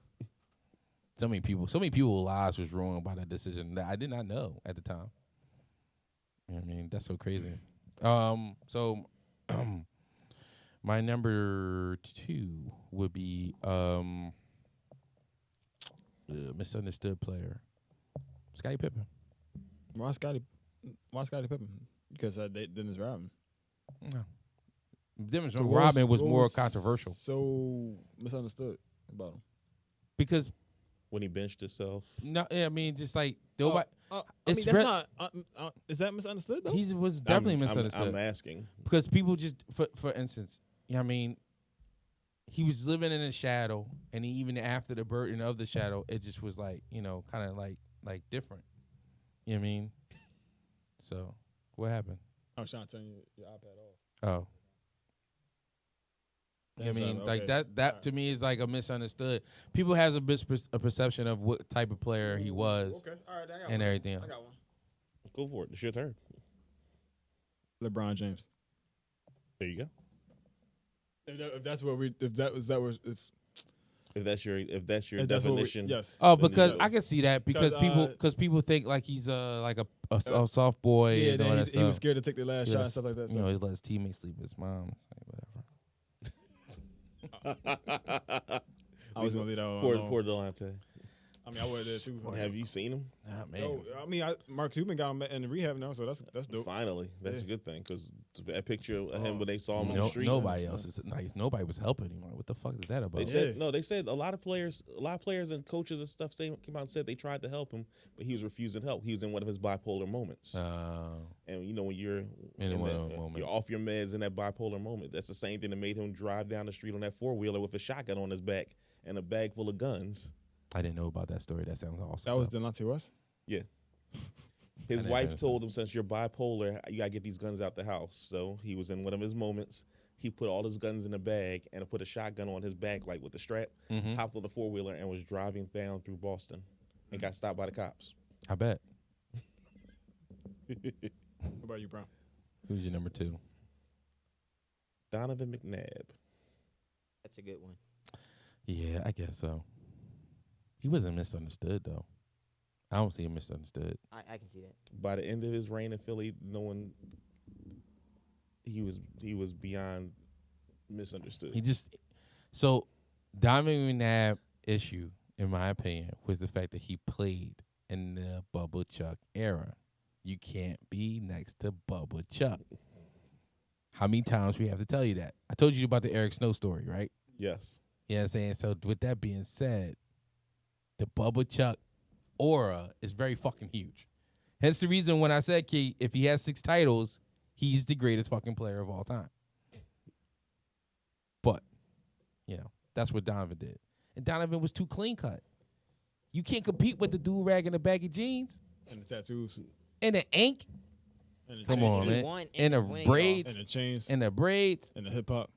So many people's lives was ruined by that decision that I did not know at the time. You know what I mean, that's so crazy. So my number 2 would be misunderstood player, Scottie Pippen. Why Scottie Pippen? Because Dennis Rodman. No, the difference So from what Rodman was what more controversial So misunderstood about him. because When he benched himself, no, I mean just like nobody. I It's mean, that's re- not. Is that misunderstood though? He was definitely I'm misunderstood. asking. Because people just, for instance, you know what I mean, he was living in a shadow, and even after the burden of the shadow, it just was like, kind of like different. You know what I mean? So, what happened? I was trying to turn your iPad off. Oh. You know what I mean? Like that to me is like a misunderstood. People has a perception of what type of player he was Okay, all right, I got and one. everything else. I got one. Go for it. It's your turn. LeBron James. There you go. If that's what we, if that's what, If that's your if that's what we, definition, yes. Oh, Then because yes. I can see that because people think like he's like a soft boy Yeah, and all then that he stuff. was scared to take the last shot and Yes. stuff like that. You know, he let his teammates sleep with his mom. Like, whatever. I was gonna leave that poor alone. Delonte. I mean, I would there too. Have you seen him? Ah, man. No, I mean, Mark Cuban got him in rehab now, so that's dope. Finally, that's Yeah. a good thing because that picture of him when they saw him on the No, street. nobody else is nice. Nobody was helping him. Like, what the fuck is that about? They said no. They said a lot of players and coaches and stuff came out and said they tried to help him, but he was refusing help. He was in one of his bipolar moments, and you know when you're In one of those moments. you're off your meds in that bipolar moment. That's the same thing that made him drive down the street on that 4-wheeler with a shotgun on his back and a bag full of guns. I didn't know about that story. That sounds awesome. That was though. Delonte West. Yeah. I His didn't wife understand. told him, since you're bipolar, you gotta get these guns out the house. So he was in one of his moments. He put all his guns in a bag and put a shotgun on his back, like with the strap, Mhm. hopped on the 4-wheeler and was driving down through Boston and got stopped by the cops. I bet. What about you, Brown? Who's your number 2? Donovan McNabb. that's a good one. Yeah, I guess so. He wasn't misunderstood though. I don't see him misunderstood. I can see that. By the end of his reign in Philly, no one he was beyond misunderstood. So Donovan McNabb issue, in my opinion, was the fact that he played in the Bubba Chuck era. You can't be next to Bubba Chuck. How many times we have to tell you that? I told you about the Eric Snow story, right? Yes. You know what I'm saying? So with that being said, the Bubba Chuck aura is very fucking huge. Hence the reason when I said, Key, if he has 6 titles, he's the greatest fucking player of all time. But, that's what Donovan did. And Donovan was too clean cut. You can't compete with the do-rag and the baggy jeans. And the tattoos. And the ink. And the Come chain- on, If he man. won, And the winning it all. braids. And the chains. And the braids. And the hip hop.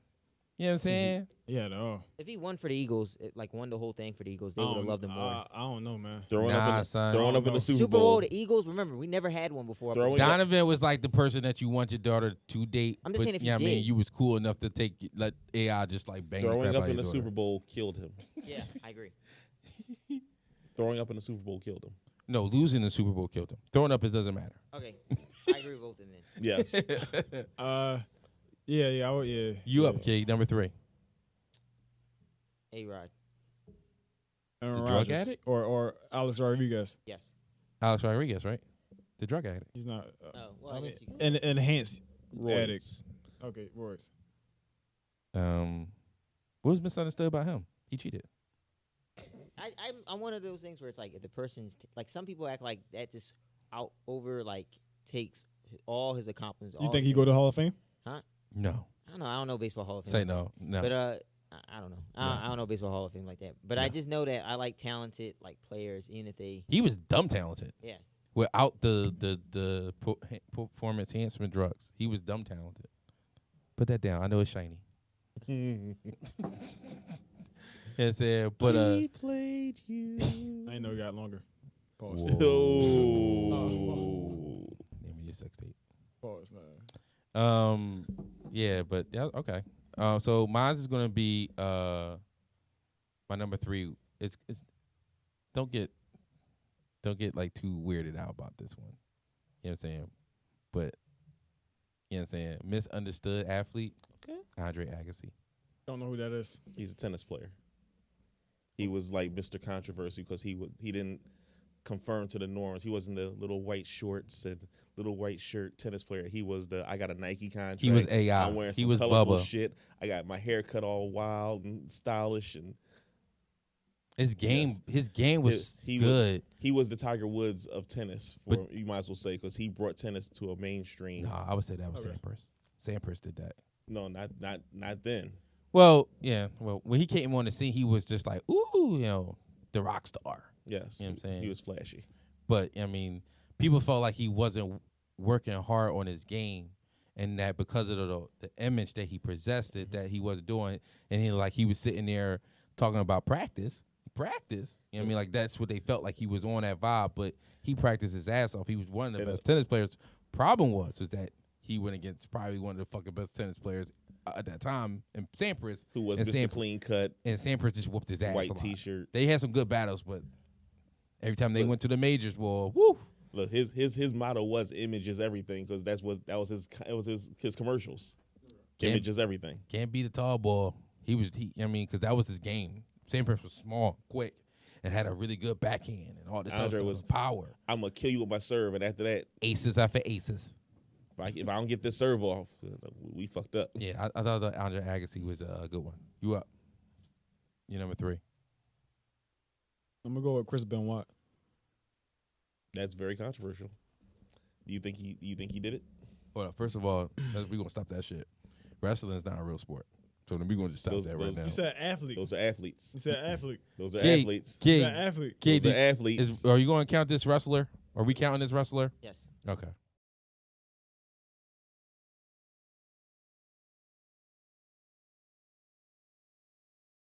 You know what I'm saying? Yeah, no. If he won for the Eagles, won the whole thing for the Eagles, they would have loved him more. I don't know, man. Throwing Nah, up in son. throwing up in No. the Super Super Bowl, Bowl. the Eagles. Remember, we never had one before. Throwing up- Donovan was like the person that you want your daughter to date. I'm just but, saying if yeah, he I mean, did. you was cool enough to let AI just like bang the Throwing crap up out in of the your Super daughter. Bowl killed him. Yeah, I agree. Throwing up in the Super Bowl killed him. No, losing the Super Bowl killed him. Throwing up, it doesn't matter. Okay, I agree with both of them. Then. Yes. Yeah, I would, yeah. You yeah. up, kid? Number 3. A-Rod, Aaron The drug Rodgers. addict? Or Alex Rodriguez. yes. Alex Rodriguez, right? The drug addict. He's not. Oh, well, I I mean, guess you can say an enhanced Roids. addict. Okay, Royce. What was misunderstood about him? He cheated. I'm one of those things where it's like if the person's like some people act like that just takes all his accomplishments. You all think his he go to Hall of Fame? No. I don't know baseball Hall of Fame. Say no. No. But I don't know. I don't know baseball Hall of Fame like that. But I No. just know that I like talented like players, even if they He was dumb talented. yeah. Without the performance enhancement drugs, he was dumb talented. Put that down. I know it's shiny. Yes, yeah, but We played you. I ain't know he got longer. Pause. Whoa. Oh. Name me your sex tape. Pause, man. Yeah, but yeah, okay. So mine is gonna be my number 3. It's don't get like too weirded out about this one. You know what I'm saying? But you know what I'm saying? Misunderstood athlete. Okay. Andre Agassi. Don't know who that is. He's a tennis player. He was like Mr. Controversy because he didn't conform to the norms. He wasn't the little white shorts and little white shirt tennis player. He was I got a Nike contract. He was AI. I'm wearing He some was colorful Bubba. shit. I got my hair cut all wild and stylish, and His game was He good. he was the Tiger Woods of tennis. You might as well say because he brought tennis to a mainstream. No, I would say that was Okay. Sampras. Sampras did that. No, not then. Well, yeah. Well, when he came on the scene, he was just like, ooh, the rock star. Yes, You know what I'm saying? he was flashy. But I mean, people felt like he wasn't working hard on his game, and that because of the image that he possessed, that he wasn't doing, and he was sitting there talking about practice. You know what I mean? Like that's what they felt like he was on that vibe, but he practiced his ass off. He was one of the best tennis players. Problem was that he went against probably one of the fucking best tennis players at that time, and Sampras, Who was and Mr. Clean Cut, and Sampras just whooped his ass. a white lot. T-shirt. They had some good battles, but every time they Look. went to the majors, well, woo. Look, his motto was "Image is everything" because that was his commercials. Can't- Image is everything. Can't be the tall boy. Because that was his game. Sampras was small, quick, and had a really good backhand and all this other Andre stuff. was- Power. I'm gonna kill you with my serve, and after that, Aces after aces. if I don't get this serve off, we fucked up. Yeah, I thought that Andre Agassi was a good one. You up? You number 3. I'm gonna go with Chris Benoit. That's very controversial. Do you think he did it? Hold up. First of all, we're gonna stop that shit. Wrestling is not a real sport, so then we're gonna just stop that right now. You said athlete. Those are athletes. You said athlete. Those are Kid, athletes. You Kid, said athlete. Kid, Those are athletes. are you going to count this wrestler? Are we counting this wrestler? Yes. Okay.